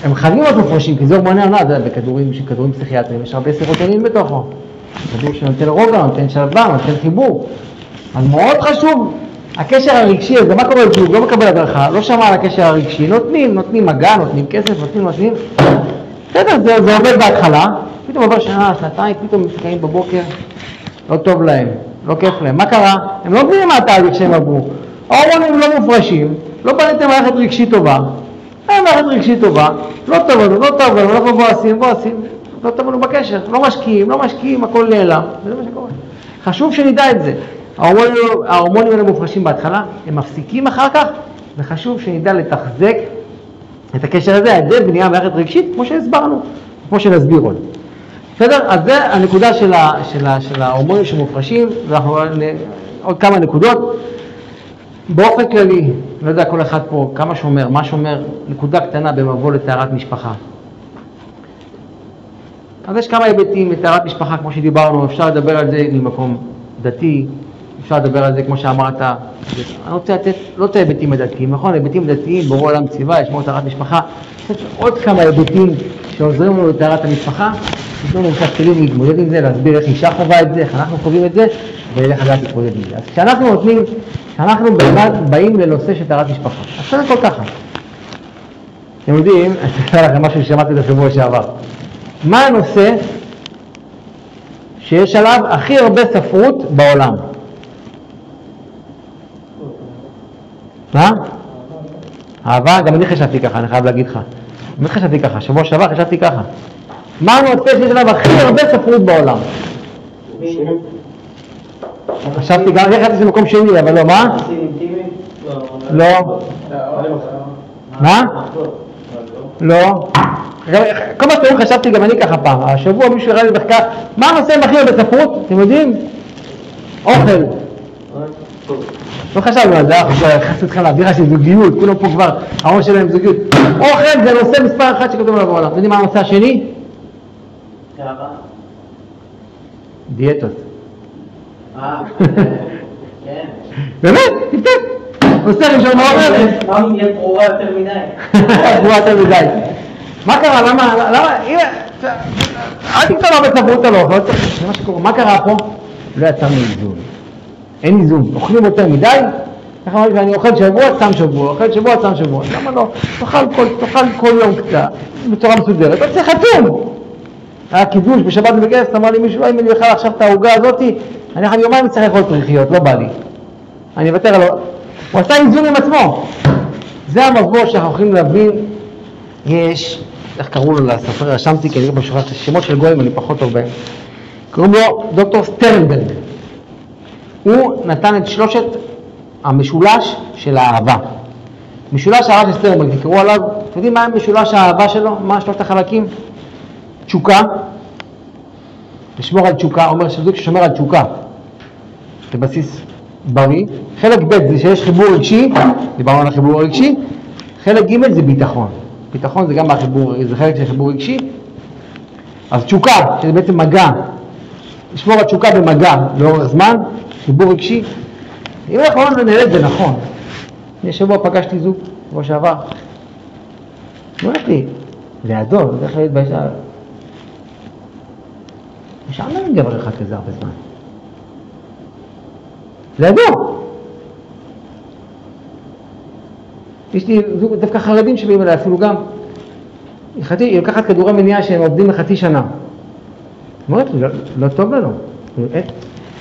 הם חייבים להיות מופרשים, כי זה הורמוני הנאה, זה בכדורים פסיכיאטריים, יש הרבה סרוטונין בתוכו. כדור שנותן רוגע, נותן שלווה, נותן חיבור. אז מאוד חשוב, הקשר הרגשי הזה, מה קורה בזוג? לא מקבל הדרכה, לא שמע על הקשר הרגשי, נותנים מגע, נותנים כסף, נותנים. בסדר, זה עובד בהתחלה, פתאום עובר שנה, שנתיים, פתאום מתקעים בבוקר, לא טוב להם, לא כיף להם. מה קרה? הם לא מבינים מה התהליך שהם עברו. ההורמונים לא מופרשים, לא בניתם מערכת רגשית טובה. אין מערכת רגשית טובה, לא טוב לנו, אנחנו בועסים, לא טוב לנו בקשר, לא משקיעים, הכל נעלם, זה מה שקורה. חשוב שנדע את זה. ההורמונים האלה מופרשים בהתחלה, הם מפסיקים אחר כך, וחשוב שנדע לתחזק את הקשר הזה, את זה בנייה מערכת רגשית, כמו שהסברנו, כמו שנסביר עוד. בסדר? אז זה הנקודה של ההורמונים שמופרשים, ואנחנו עוד כמה נקודות. באופן כללי, לא יודע כל אחד פה כמה שומר, מה שומר, נקודה קטנה במבוא לטהרת משפחה. אז יש כמה היבטים לטהרת משפחה, כמו שדיברנו, אפשר לדבר על זה ממקום דתי, אפשר לדבר על זה כמו שאמרת, אני רוצה לתת לא את ההיבטים הדתיים, נכון? היבטים דתיים, ברור עולם ציווה, יש מאוד טהרת משפחה, יש עוד כמה היבטים שעוזרים לנו לטהרת המשפחה, יש לנו קצת כלים להתמודד עם זה, להסביר איך אישה חווה את זה, איך אנחנו חווים את זה, ואיך לדעת להתמודד עם זה. אז כשאנחנו באים לנושא של טהרת משפחה, אז קודם כל ככה. אתם יודעים, אני אספר לכם משהו ששמעתי את השבוע שעבר. מה הנושא שיש עליו הכי הרבה ספרות בעולם? מה? אהבה? גם אני חשבתי ככה, אני חייב להגיד לך. באמת חשבתי ככה, שבוע שעבר חשבתי ככה. מה הנושא שיש עליו הכי הרבה ספרות בעולם? חשבתי גם, אני חשבתי שזה מקום שני, אבל לא, מה? לא. מה? לא. כל מה שאתם חשבתי גם אני ככה פעם. השבוע מישהו הראה לי מחקר, מה הנושא הכי הרבה ספרות? אתם יודעים? אוכל. לא חשבנו על זה, חשבתי אתכם להעביר של זוגיות, כולם פה כבר, הראש שלהם זוגיות. אוכל זה נושא מספר אחד שכתוב עליו בעולם. אתם יודעים מה הנושא השני? דיאטות. כן. באמת? תפתק. נושא ראשון מה אומר? מה אם יהיה ברורה יותר מדי? ברורה יותר מדי. מה קרה? למה? הנה, אל תקטע לו בספרות על אוכל, זה מה שקורה. מה קרה פה? לא יצרנו איזון. אין איזון. אוכלים יותר מדי, ככה אומרים שאני אוכל שבוע, צם שבוע, אוכל שבוע, צם שבוע. למה לא? תאכל כל יום קצת, בצורה מסודרת. אתה צריך חתום. היה קידוש בשבת בגסט, אמר לי מישהו, אם אני אוכל עכשיו את ההוגה הזאת, אני אחרי יומיים צריך לאכול פריחיות, לא בא לי. אני אוותר עליו. הוא עשה איזון עם עצמו. זה המבוא שאנחנו יכולים להבין. יש, איך קראו לו לספר, רשמתי, כי אני בשורה, שמות של גויים, אני פחות טוב בהם. קוראים לו דוקטור סטרנברג. הוא נתן את שלושת המשולש של האהבה. משולש האהבה של סטרנברג, תקראו עליו, אתם יודעים מה משולש האהבה שלו? מה שלושת החלקים? תשוקה, לשמור על תשוקה, אומר שזוג ששומר על תשוקה, זה בסיס בריא. חלק ב' זה שיש חיבור רגשי, דיברנו על החיבור הרגשי, חלק ג' זה ביטחון. ביטחון זה גם בחיבור, זה חלק של חיבור רגשי. אז תשוקה, שזה בעצם מגע, לשמור התשוקה במגע לאורך זמן, חיבור רגשי. אם אנחנו לא ננהל את זה נכון, אני שבוע פגשתי זוג, שבוע שעבר, הוא הולך לי, לידו, זה איך להתבייש, משם לא נגבר אחד כזה הרבה זמן. לידו! יש לי זוג דווקא חרדים שבאים אליי אפילו גם. היא לקחת כדורי מניעה שהם עובדים לחצי שנה. אומרת לי, לא טוב לנו.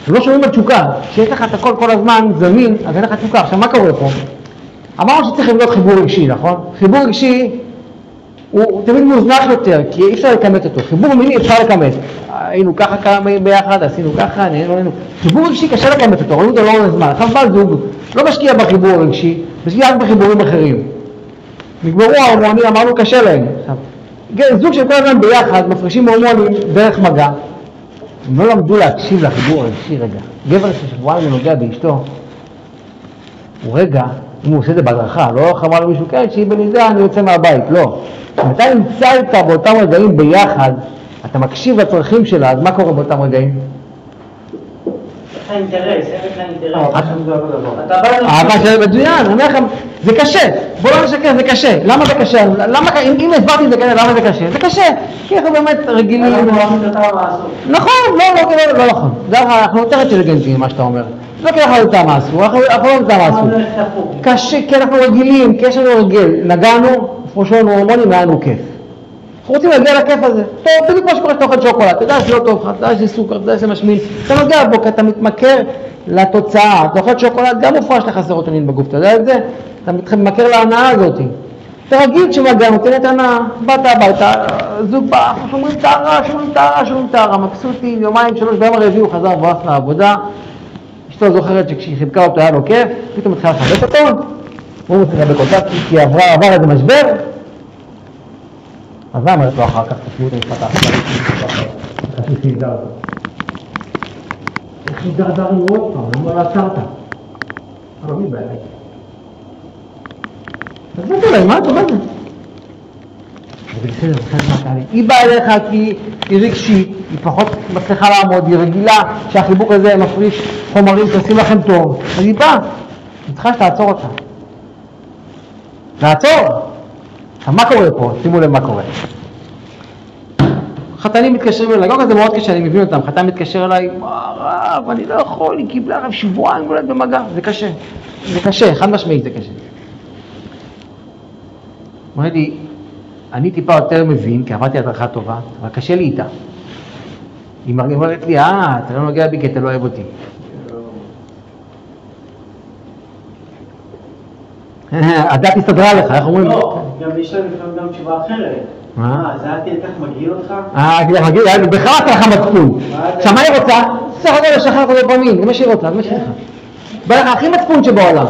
לא שומעים על תשוקה, שיש לך את הכל כל הזמן זמין, אז אין לך תשוקה. עכשיו מה קורה פה? אמרנו שצריך לבנות חיבור רגשי, נכון? חיבור רגשי הוא תמיד מוזנח יותר, כי אי אפשר לקמת אותו. חיבור מיני אפשר לקמת. היינו ככה כמה ביחד, עשינו ככה, נהיינו. חיבור רגשי קשה לקמת אותו, ראינו אותו לא הרבה זמן. עכשיו בא זוג, לא משקיע בחיבור רגשי, משקיע רק בחיבורים אחרים. נגמרו ההורמונים, אמרנו קשה להם. זוג של כל הזמן ביחד, מפרישים הורמונים דרך מגע. הם לא למדו להקשיב לחיבור הרגשי רגע. גבר ששבועיים נוגע באשתו, הוא רגע, אם הוא עושה את זה בהדרכה, לא חמר למישהו כן, שהיא בנידה, אני יוצא מהבית, לא. אם אתה נמצא איתה באותם רגעים ביחד, אתה מקשיב לצרכים שלה, אז מה קורה באותם רגעים? יש לך אינטרס, אין לך אינטרס. אתה אהבה של מצוין, אני אומר לכם, זה קשה, בוא לא נשקר, זה קשה. למה זה קשה? אם הסברתי את זה כזה, למה זה קשה? זה קשה, כי אנחנו באמת רגילים. נכון, לא נכון. אנחנו יותר אינטליגנטים ממה שאתה אומר. לא כי אנחנו לא יותר מעשו, אנחנו לא יותר מעשו. קשה, כי אנחנו רגילים, כי יש לנו רגל. נגענו, פרושנו הורמונים, היה לנו כיף. אנחנו רוצים להגיע לכיף הזה. טוב, בדיוק כמו שקורה שאתה אוכל שוקולד, אתה יודע שזה לא טוב לך, אתה יודע שזה סוכר, אתה יודע שזה משמין. אתה מגיע בו, כי אתה מתמכר לתוצאה. אתה אוכל שוקולד, גם מופרש לך סרוטונין בגוף, אתה יודע את זה? אתה מתמכר להנאה הזאת. אתה רגיל שמגיע, נותנת הנאה, באת הביתה, זוג בא, אנחנו שומרים טהרה, מבסוטים, יומיים, 3, ביום הרביעי הוא חזר ועף לעבודה. אשתו זוכרת שכשהיא חיבקה אותו היה לו כיף, פתאום התחילה לחבק אותו, הוא רוצה לחבק אותה כי עבר איזה משבר. אז מה אמרת לו אחר כך, תשמעו את המשפט האחרון, חשוב שידע אותו. איך נדרדרנו עוד פעם, למה לא עצרת? אבל מי בא אליי? אז מה קורה, מה אתה אומר? זה בסדר, זה חלק מהתהליך. היא באה אליך כי היא רגשית, היא פחות מצליחה לעמוד, היא רגילה שהחיבוק הזה מפריש חומרים שעושים לכם טוב, אז היא באה, היא צריכה שתעצור אותה. לעצור! עכשיו מה קורה פה? שימו לב מה קורה. חתנים מתקשרים אליי, לא כזה מאוד קשה, אני מבין אותם, חתן מתקשר אליי, רב, אני לא יכול, היא קיבלה רב שבועיים גולת במגע, זה קשה. זה קשה, חד משמעית זה קשה. אומרת לי, אני טיפה יותר מבין, כי עברתי הדרכה טובה, אבל קשה לי איתה. היא אומרת לי, אתה לא נוגע בי כי אתה לא אוהב אותי. הדת הסתדרה לך, איך אומרים? לא, גם יש להם לפעמים גם תשובה אחרת. זה היה כך מגעיל אותך? מגעיל, בכלל אתה לך מצפון. עכשיו מה היא רוצה? צריך לשחרר אותו בפעמים, זה מה שהיא רוצה, זה מה שהיא רוצה. בא לך הכי מצפון שבעולם.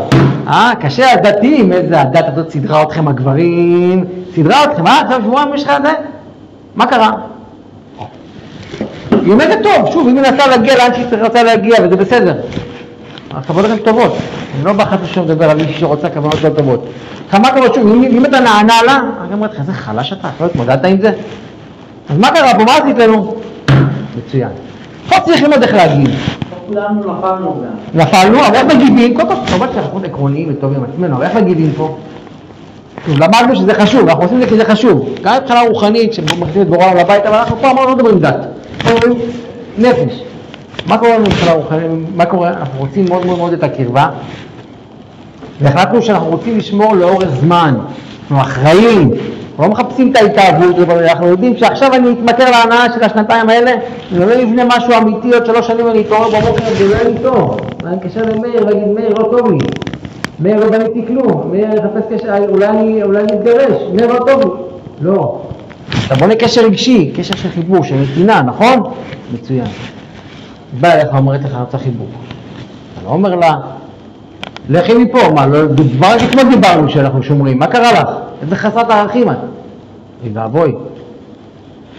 קשה הדתיים, איזה הדת הזאת סדרה אתכם הגברים, סדרה אתכם, עכשיו שבועיים יש לך את זה? מה קרה? היא אומרת טוב, שוב, אם היא נסעה להגיע לאן שהיא רוצה להגיע, וזה בסדר. הכוונות הן טובות, אני לא בחד לשם לדבר על מישהי שרוצה כוונות לא טובות. כמה כוונות שוב, אם אתה נענה לה, אני אומרת לך, איזה חלש אתה, לא התמודדת עם זה? אז מה קרה פה, מה עשית לנו? מצוין. פה צריך ללמוד איך להגיב. כולנו נפלנו גם. נפלנו, אבל איך מגיבים? קודם כל, טובת שאנחנו עקרוניים וטובים עצמנו, אבל איך מגיבים פה? למדנו שזה חשוב, אנחנו עושים את זה כי זה חשוב. גם מבחינה רוחנית, שמכניסים את בורא לבית, אבל אנחנו פה אמרנו לא מדברים דת. אנחנו אומרים נפש. מה קורה מבחינה רוחנית? מה קורה? אנחנו רוצים מאוד מאוד מאוד את הקרבה. והחלטנו שאנחנו רוצים לשמור לאורך זמן. אנחנו אחראים. אנחנו לא מחפשים את ההתאהבות, אנחנו יודעים שעכשיו אני אתמכר להנאה של השנתיים האלה, אני לא אבנה משהו אמיתי, עוד 3 שנים אני אתעורר בבוקר, זה לא יהיה לי טוב. אני אתקשר למאיר ואגיד, מאיר לא טוב לי. מאיר לא בניתי כלום, מאיר יחפש קשר, אולי אני אתגרש, מאיר לא טוב לי. לא. אתה בונה קשר רגשי, קשר של חיבור, של נתינה, נכון? מצוין. בא אליך ואומרת לך, אני רוצה חיבור. אתה לא אומר לה, לכי מפה, מה, לא, דבר רק כמו דיברנו שאנחנו שומרים, מה קרה לך? איזה חסרת ערכים את? אוי ואבוי,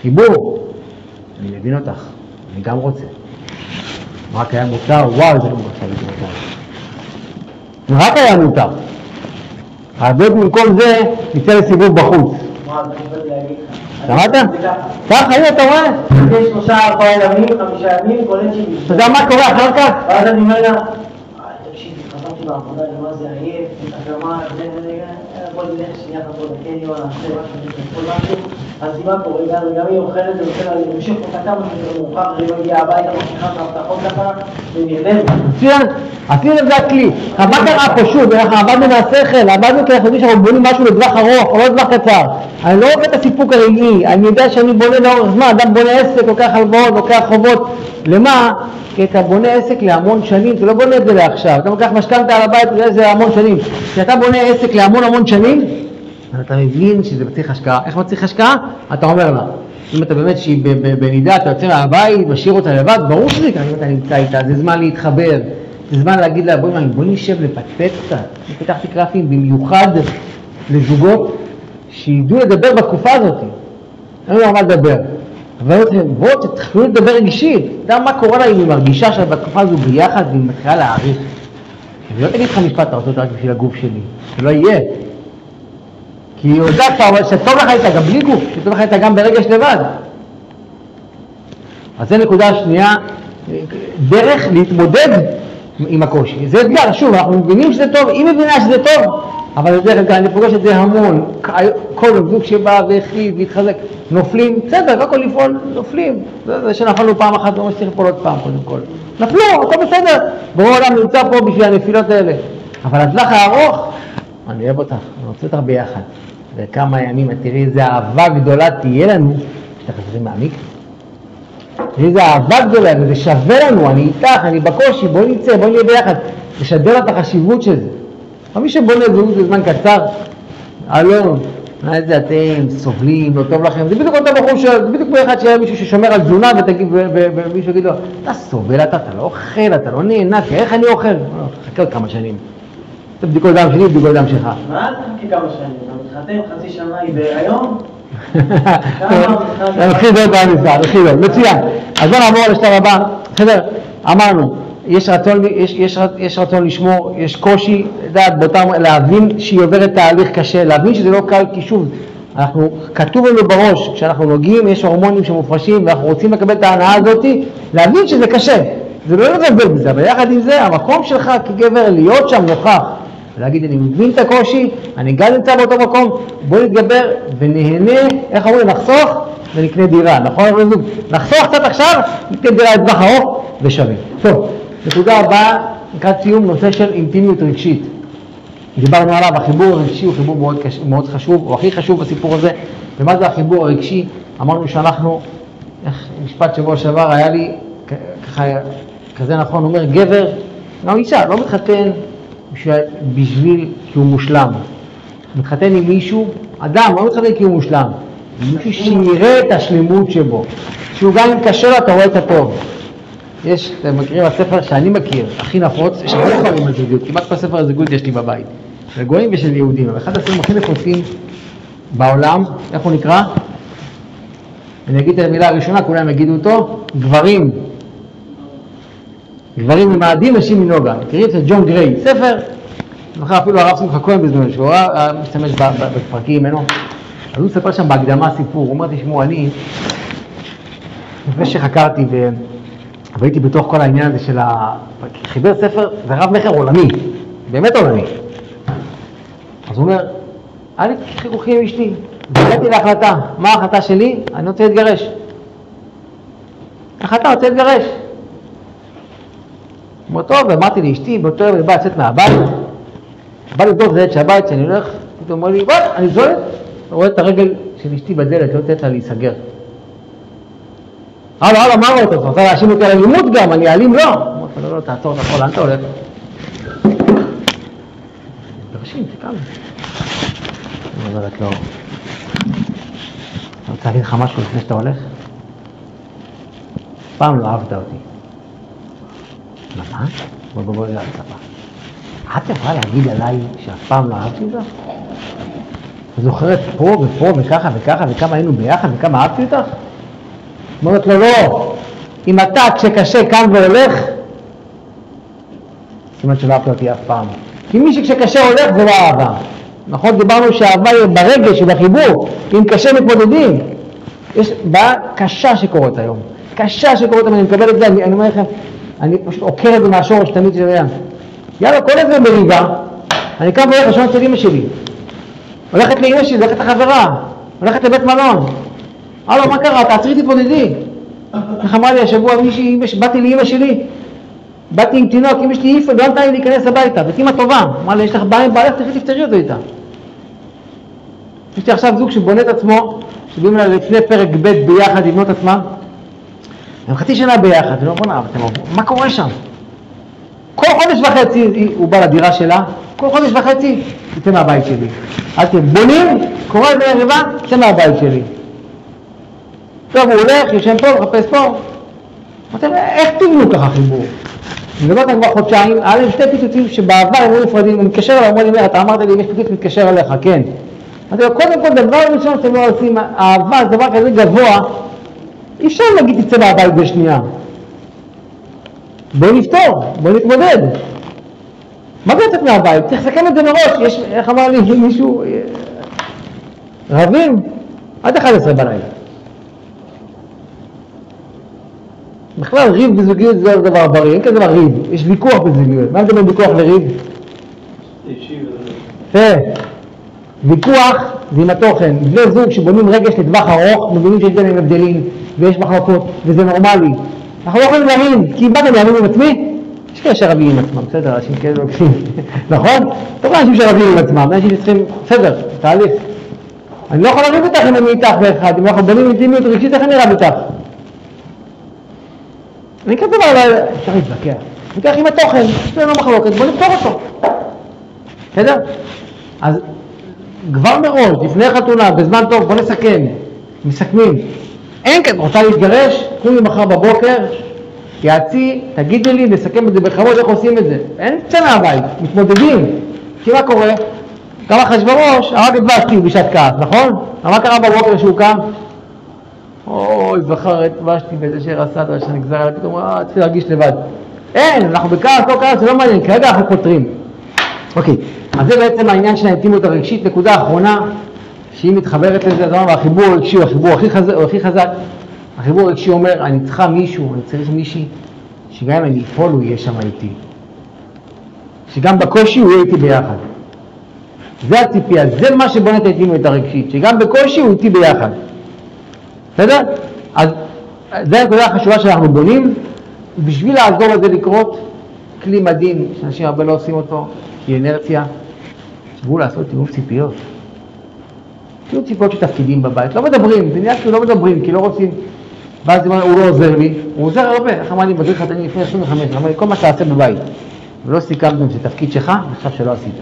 חיבור, אני מבין אותך, אני גם רוצה. רק היה מותר, וואו, זה לא מותר. רק היה מותר. הרבה במקום זה נצא לסיבוב בחוץ. מה, אני חושב להגיד לך. שמעת? ככה, הנה, אתה רואה? יש 3-4 ימים, 5 ימים, כולל 70. אתה יודע מה קורה אחר כך? ואז אני אומר לה, תקשיב, התחזרתי בעבודה, למה זה עייף, התאגמה, בוא נלך שנייה אחת עוד לקניון, נעשה משהו, אז היא מה קורה, גם היא אוכלת ונותן לה למשוך אותה כמה שזה מאוחר, היא לא הגיעה הביתה, ממשיכה את ההבטחות ככה, ונרדם. מצוין, עשינו את זה הכלי. מה קרה פה שוב? אנחנו עבדנו מהשכל, עבדנו כי אנחנו יודעים שאנחנו בונים משהו לטווח ארוך, או לא לטווח קצר. אני לא רואה את הסיפוק הרגעי, אני יודע שאני בונה לאורך זמן, אדם בונה עסק, לוקח הלוואות, לוקח חובות. למה? כי אתה בונה עסק להמון שנים, אתה לא בונה את זה לעכשיו. אתה לוקח משכנתא על הבית, זה המון שנים. כשאתה בונה עסק להמון שנים, אז אתה מבין שזה מצריך השקעה. איך מצריך השקעה? אתה אומר לה. אם אתה באמת שהיא בנידה, אתה יוצא מהבית, משאיר אותה לבד, ברור שזה כאן, אם אתה נמצא איתה, זה זמן להתחבר, זה זמן להגיד לה, בואי נשב לפטפט קצת. אני פתחתי קלפים במיוחד לזוגות שידעו לדבר בתקופה הזאת. אין לו מה לדבר. אבל בואו תתחילו לדבר רגישית. אתה יודע מה קורה לה אם היא מרגישה שבתקופה הזו ביחד והיא מתחילה להעריך. אני לא תגיד לך משפט, אתה רוצה אותה רק בשביל הגוף שלי. זה לא יהיה. כי היא יודעת שטוב לך איתה גם בלי גוף, שטוב לך איתה גם ברגש לבד. אז זה נקודה שנייה, דרך להתמודד עם הקושי. זה אתגר, שוב, אנחנו מבינים שזה טוב, היא מבינה שזה טוב, אבל בדרך כלל אני פוגש את זה המון, כל זוג שבא והחליט והתחזק, נופלים, בסדר, רק כל לפעול, נופלים. זה שנפלנו פעם אחת, לא צריך לפעול עוד פעם קודם כל. נפלו, הכל בסדר, ברור העולם נמצא פה בשביל הנפילות האלה. אבל הטווח הארוך, אני אוהב אותך, אני רוצה אותך ביחד. וכמה ימים, תראי איזה אהבה גדולה תהיה לנו, שתחזרי מעמיק. תראי איזה אהבה גדולה, וזה שווה לנו, אני איתך, אני בקושי, בואי נצא, בואי נהיה ביחד. לשדר את החשיבות של זה. אבל מי שבונה זהות בזמן קצר, אלון, איזה אתם סובלים, לא טוב לכם, זה בדיוק אותו בחור זה בדיוק כמו אחד שהיה מישהו ששומר על תזונה ומישהו יגיד לו, אתה סובל, אתה לא אוכל, אתה לא נהנה, איך אני אוכל? חכה עוד כמה שנים. זה בדיקות דם שלי, בדיקות דם שלך. מה? תחכי כמה שנים, אתה מתחתן חצי שנה היא בהיריון? נתחיל בעוד בניסה, נתחיל בעוד, מצוין. אז בוא נעבור לשלב הבא, בסדר, אמרנו, יש רצון לשמור, יש קושי, להבין שהיא עוברת תהליך קשה, להבין שזה לא קל, כי שוב, כתוב לנו בראש, כשאנחנו נוגעים, יש הורמונים שמופרשים, ואנחנו רוצים לקבל את ההנאה הזאת, להבין שזה קשה. זה לא לבלבל בזה, אבל יחד עם זה, המקום שלך כגבר להיות שם נוכח, ולהגיד, אני מבין את הקושי, אני גם נמצא באותו מקום, בוא נתגבר ונהנה, איך אומרים, נחסוך ונקנה דירה, נכון? נחסוך קצת עכשיו, נקנה דירה לטווח ארוך ושווה. טוב, נקודה הבאה, לקראת סיום, נושא של אינטימיות רגשית. דיברנו עליו, החיבור הרגשי הוא חיבור מאוד חשוב, הוא הכי חשוב בסיפור הזה. ומה זה החיבור הרגשי? אמרנו שאנחנו, משפט שבוע שעבר היה לי, ככה, כזה נכון, הוא אומר, גבר, גם אישה, לא מתחתן בשביל כי הוא מושלם. מתחתן עם מישהו, אדם, לא מתחתן כי הוא מושלם. מישהו שיראה את השלמות שבו. שהוא גם אם קשה לו, אתה רואה את הטוב. יש, אתם מכירים הספר שאני מכיר, הכי נפוץ, יש הרבה דברים על זוגיות, כמעט כל ספר הזוגיות יש לי בבית. של גויים ושל יהודים, אבל אחד הספרים הכי נפוצים בעולם, איך הוא נקרא? אני אגיד את המילה הראשונה, כולם יגידו אותו, גברים. גברים ממאדים, נשים מנוגה. מכירים את זה? ג'ון גריי, ספר, זוכר אפילו הרב שמחה כהן בזמן, שהוא משתמש בפרקים ממנו. אז הוא מספר שם בהקדמה סיפור, הוא אומר, תשמעו, אני, לפני שחקרתי והייתי בתוך כל העניין הזה של חיבר ספר, זה רב מכר עולמי, באמת עולמי. אז הוא אומר, אני חיכוכים עם אשתי, והגעתי להחלטה, מה ההחלטה שלי? אני רוצה להתגרש. החלטה, רוצה להתגרש. באותו, ואמרתי לאשתי, באותו יום אני בא לצאת מהבית, בא לבדוק זה שהבית שאני הולך, פתאום אומר לי, בוא, אני זולת, רואה את הרגל של אשתי בדלת, לא תתת לה להיסגר. הלאה, מה רואה אותו? אתה להאשים אותי על אלימות גם, אני אלים לא. אמרת, לא, תעצור, נכון, לאן אתה הולך? דרשים, תקם. אני אומרת, לא. אני רוצה להגיד לך משהו לפני שאתה הולך? פעם לא אהבת אותי. מה? בוא, זה הצפה. את יכולה להגיד עליי שאף פעם לא אהבתי אותך? את זוכרת פה ופה וככה וככה וכמה היינו ביחד וכמה אהבתי אותך? אומרת לו, לא, אם אתה כשקשה כאן והולך, זאת אומרת שלא אהבת אותי אף פעם. כי מי שכשקשה הולך זה לא אהבה. נכון, דיברנו שהאהבה היא ברגש, היא בחיבור, אם קשה מתמודדים. יש בעיה קשה שקורית היום, קשה שקורית היום, אני מקבל את זה, אני אומר לכם, אני פשוט עוקר את זה מהשורש תמיד של העניין. יאללה, כל איזה מריבה, אני קם והולך לשון אצל אמא שלי, הולכת לאמא שלי, הולכת לחברה, הולכת לבית מלון. הלו, מה קרה? תעצרי תתמודדי. איך אמרה לי השבוע מישהי, באתי לאמא שלי, באתי עם תינוק, אמא שלי העיפה, לא נתנה לי להיכנס הביתה, זאת אמא טובה. אמרה לי, יש לך בעיה עם בעלך, תכף תפתרי אותו איתה. יש לי עכשיו זוג שבונה את עצמו, שבאים לה לפני פרק ב' ביחד לבנות עצמם. הם חצי שנה ביחד, ולא בונה, מה קורה שם? כל חודש וחצי הוא בא לדירה שלה, כל חודש וחצי, יצא מהבית שלי. אז אתם בונים, קורא את היריבה, יצא מהבית שלי. טוב, הוא הולך, יושן פה, מחפש פה. אתם, איך תבנו ככה חיבור? אני מדבר כאן כבר חודשיים, היה להם שתי פיצוצים שבעבר הם היו נפרדים, הוא מתקשר אליי, אמר לי, אתה אמרת לי, אם יש פיצוץ מתקשר אליך, כן. אמרתי לו, קודם כל, דבר ראשון שאתם לא עושים, אהבה זה דבר כזה גבוה, אי אפשר להגיד תצא מהבית בשנייה. בואו נפתור, בואו נתמודד. מה זה יצאת מהבית? צריך לסכם את זה מראש. יש, איך אמר לי מישהו, רבים עד 11 בלילה. בכלל ריב בזוגיות זה לא דבר בריא, אין כזה דבר ריב, יש ויכוח בזוגיות. מה מדבר ויכוח לריב? ויכוח זה עם התוכן. בני זוג שבונים רגש לטווח ארוך, מבינים שיש ביניהם הבדלים ויש מחלוקות וזה נורמלי. אנחנו לא יכולים להבין, כי אם באתם להבין עם עצמי, יש כאלה שרבים עם עצמם, בסדר, אנשים כאלה לוקחים, נכון? טוב, אנשים שרבים עם עצמם, אנשים שצריכים, בסדר, תהליך. אני לא יכול להריב איתך אם אני איתך באחד, אם אנחנו בונים אינטימיות רגשית, איך אני רב איתך? אני כתוב עליי, אפשר להתווכח, ניקח עם התוכן, יש לנו מחלוקת, בוא נפתור אותו. בסדר? אז כבר מראש, לפני חתונה, בזמן טוב, בוא נסכם, מסכמים. אין כאן, רוצה להתגרש? קומי מחר בבוקר, יעצי, תגידי לי, נסכם את זה בכבוד, איך עושים את זה. אין צנע הבית, מתמודדים. כי מה קורה? גם אחשוורוש, הרג את ושתי בשעת כעס, נכון? מה קרה בבוקר שהוא קם? אוי, זכר את ושתי ואת אשר עשה את אשר נגזר עליו, פתאום, צריך להרגיש לבד. אין, אנחנו בכעס, לא כעס, זה לא מעניין, כרגע אנחנו פותרים. אוקיי, אז זה בעצם העניין של האינטימיות הרגשית, נקודה אחרונה, שהיא מתחברת לזה, והחיבור הרגשי הוא החיבור הכי חזק. החיבור הרגשי אומר, אני צריכה מישהו, אני צריך מישהי, שגם אם אני אפול הוא יהיה שם איתי. שגם בקושי הוא יהיה איתי ביחד. זה הציפייה, זה מה שבונה את האינטימיות הרגשית, שגם בקושי הוא איתי ביחד. בסדר? אז זה הנקודה החשובה שאנחנו בונים, בשביל לעזור לזה לקרות, כלי מדהים, שאנשים הרבה לא עושים אותו, כי אנרציה, שבו לעשות תיאום ציפיות. תיאום ציפיות שתפקידים בבית, לא מדברים, זה נראה כאילו לא מדברים, כי לא רוצים, ואז הוא לא עוזר לי, הוא עוזר הרבה, איך אמר לי מדריך חתני לפני 25, אמר לי, כל מה שתעשה בבית, ולא סיכמתם שתפקיד שלך, עכשיו שלא עשית.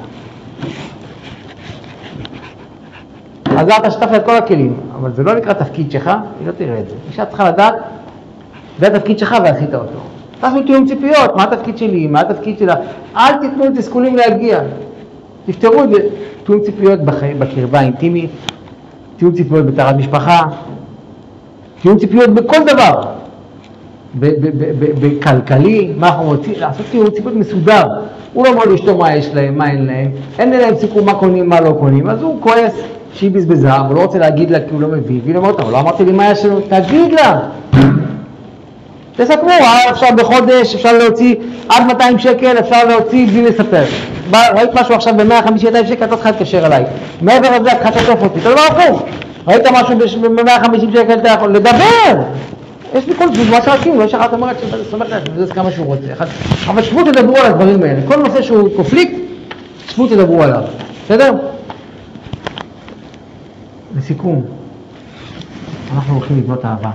אז אתה שתף את כל הכלים, אבל זה לא נקרא תפקיד שלך, היא לא תראה את זה. אישה צריכה לדעת, זה התפקיד שלך ועשית אותו. תעשו תיאום ציפיות, מה התפקיד שלי, מה התפקיד שלה, אל תיתנו תסכולים להגיע. תפתרו את זה, תיאום ציפיות בקרבה האינטימית, תיאום ציפיות בטהרת משפחה, תיאום ציפיות בכל דבר, בכלכלי, מה אנחנו רוצים, לעשות תיאום ציפיות מסודר. הוא לא אומר לאשתו מה יש להם, מה אין להם, אין להם סיכום מה קונים, מה לא קונים, אז הוא כועס שהיא בזבזה, אבל לא רוצה להגיד לה כי הוא לא מביא, והיא אומרת, לא אמרתי לי מה יש לנו, תגיד לה. תסכמו, אפשר בחודש, אפשר להוציא עד 200 שקל, אפשר להוציא בלי לספר. ראית משהו עכשיו ב-150 שקל, אתה צריך להתקשר אליי. מעבר לזה, אתה תשתף אותי, אתה לא הפוך. ראית משהו ב-150 שקל, אתה יכול לדבר. יש לי כל מה שרקים, לא שחת אומרת שאתה סומך לך, וזה כמה שהוא רוצה. אבל שבו תדברו על הדברים האלה. כל נושא שהוא קופליקט, שבו תדברו עליו. בסדר? לסיכום, אנחנו הולכים לבנות אהבה.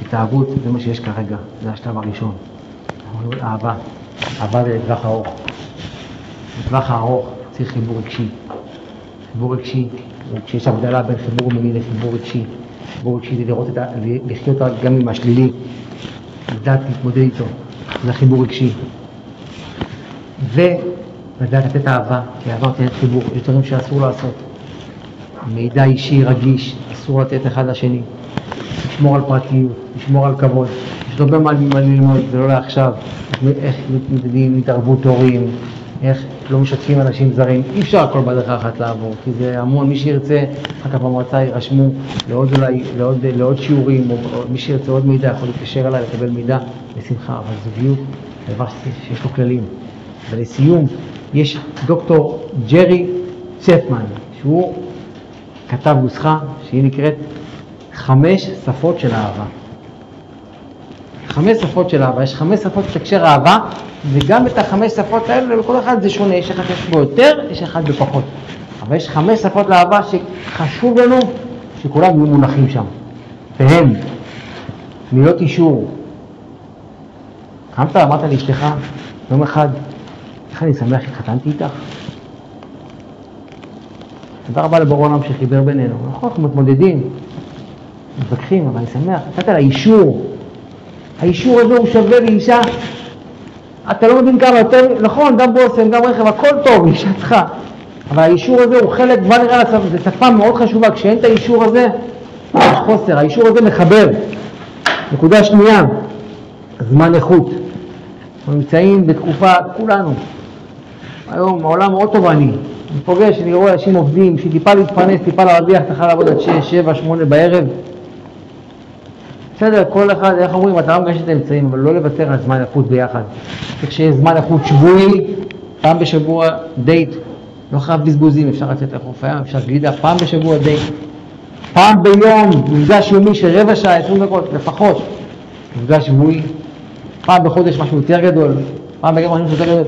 התאהבות זה מה שיש כרגע, זה השלב הראשון. אנחנו אומרים אהבה, אהבה זה לטווח ארוך. לטווח הארוך צריך חיבור רגשי. חיבור רגשי, כשיש הבדלה בין חיבור מיני לחיבור רגשי. חיבור רגשי זה לראות לחיות גם עם השלילי, לדעת להתמודד איתו, זה חיבור רגשי. ולדעת לתת אהבה, כי אהבה תהיה חיבור, יש דברים שאסור לעשות. מידע אישי רגיש, אסור לתת אחד לשני. לשמור על פרטיות, לשמור על כבוד. יש הרבה מה ללמוד, זה לא לעכשיו. איך מתמודדים, התערבות הורים, איך לא משתפים אנשים זרים, אי אפשר הכל בדרך אחת לעבור, כי זה המון, מי שירצה, אחר כך במועצה יירשמו לעוד שיעורים, או מי שירצה עוד מידע יכול להתקשר אליי לקבל מידע, בשמחה, אבל זוגיות, דבר שיש לו כללים. ולסיום, יש דוקטור ג'רי צפמן, שהוא כתב נוסחה שהיא נקראת 5 שפות של אהבה. 5 שפות של אהבה, יש 5 שפות שתקשר אהבה, וגם את ה5 שפות האלה, לכל אחד זה שונה, יש אחד שיש בו יותר, יש אחד בפחות. אבל יש 5 שפות לאהבה שחשוב לנו שכולם יהיו מונחים שם. והם, מילות אישור. קמת, אמרת לאשתך, יום אחד, איך אני שמח שהתחתנתי איתך? תודה רבה לבורא עולם שחיבר בינינו. אנחנו מתמודדים, מתווכחים, אבל אני שמח. נתת לה אישור. האישור הזה הוא שווה לאישה. אתה לא מבין כמה יותר, נכון, גם בוסם, גם רכב, הכל טוב, אישה צריכה. אבל האישור הזה הוא חלק, כבר נראה לסף, זו שפה מאוד חשובה. כשאין את האישור הזה, יש חוסר. האישור הזה מחבר. נקודה שנייה, זמן איכות. אנחנו נמצאים בתקופה, כולנו. היום העולם מאוד טובעני. אני פוגש, אני רואה אנשים עובדים, שטיפה להתפרנס, טיפה להרוויח, תוכל לעבוד עד 6, 7, 8 בערב. בסדר, כל אחד, איך אומרים, אתה לא מגשת את האמצעים, אבל לא לוותר על זמן איכות ביחד. צריך שיש זמן איכות שבועי, פעם בשבוע דייט, לא חייב בזבוזים, אפשר לצאת לחוף הים, אפשר גלידה, פעם בשבוע דייט. פעם ביום, מפגש יומי של רבע שעה, 20 דקות, לפחות. מפגש שבועי, פעם בחודש משהו יותר גדול, פעם בגלל משהו יותר גדול.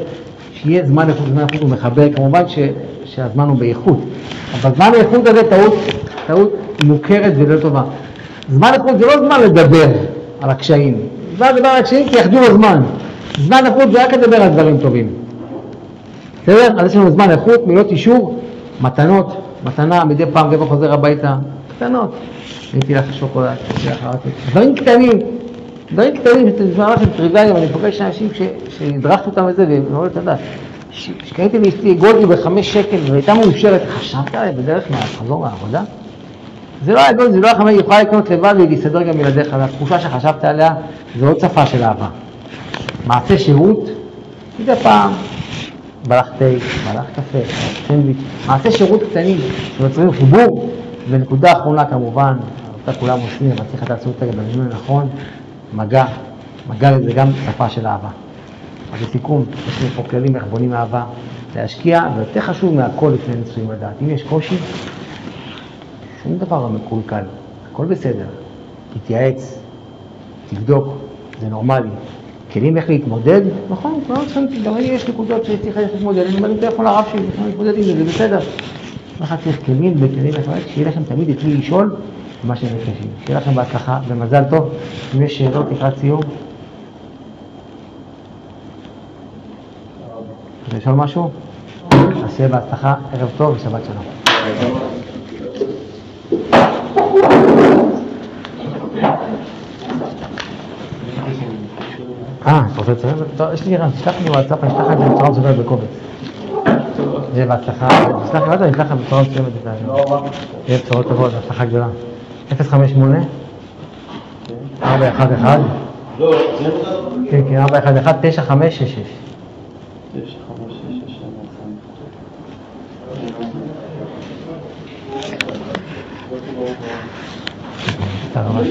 שיהיה זמן איכות, זמן איכות הוא מחבר, כמובן שהזמן הוא באיכות. אבל זמן האיכות הזה טעות מוכרת ולא טובה. זמן איכות זה לא זמן לדבר על הקשיים. זמן לדבר על הקשיים כי יחדו לו זמן. זמן איכות זה רק לדבר על דברים טובים. בסדר? אז יש לנו זמן איכות, מילות אישור, מתנות, מתנה, מדי פעם גבר חוזר הביתה, קטנות. הייתי לך שוקולד, דברים קטנים, שזה זמן לכם טריוויאליים, אני פוגש אנשים שהדרכת אותם לזה, ולא יודעת, שקניתי לאשתי גולדי ב5 שקל, והייתה מאושרת, חשבת עליה בדרך מהחזור מהעבודה? זה לא היה גולדי, זה לא היה 5, היא יכולה לקנות לבד ולהסתדר גם ילדיך, התחושה שחשבת עליה, זה עוד שפה של אהבה. מעשה שירות, מדי פעם, בלח תה, בלח קפה, סנדוויץ', מעשה שירות קטנים, שיוצרים חיבור, ונקודה האחרונה כמובן, אותה כולם עושים, אבל צריך לעשות אותה במינוי נכון, מגע זה גם שפה של אהבה. אז לסיכום, יש לי פה כללים איך בונים אהבה, להשקיע, ויותר חשוב מהכל לפני נישואים לדעת. אם יש קושי, שום דבר לא מקולקל, הכל בסדר. תתייעץ, תבדוק, זה נורמלי. כלים איך להתמודד, נכון, גם אני יש נקודות שצריך להתמודד, אני אומר, אני טלפון לרב שלי, אני להתמודד עם זה בסדר. לכן צריך כלים וכלים לפרט, שיהיה לכם תמיד את מי לשאול מה שהם מתקשים. שיהיה לכם בהצלחה ומזל טוב. אם יש שאלות לקראת סיום. רוצה לשאול משהו? אז שיהיה בהצלחה, ערב טוב ושבת שלום. אתה רוצה לצרף? טוב, יש לי רן, תשלח לי וואטסאפ, אני אשלח את זה בצורה מסודרת בקובץ. זה בהצלחה, תשלח לי וואטסאפ, אני אשלח לך בצורה מסוימת את זה. יהיה בצורות טובות, בהצלחה גדולה. 058 411 כן, 411 9566 תודה רבה.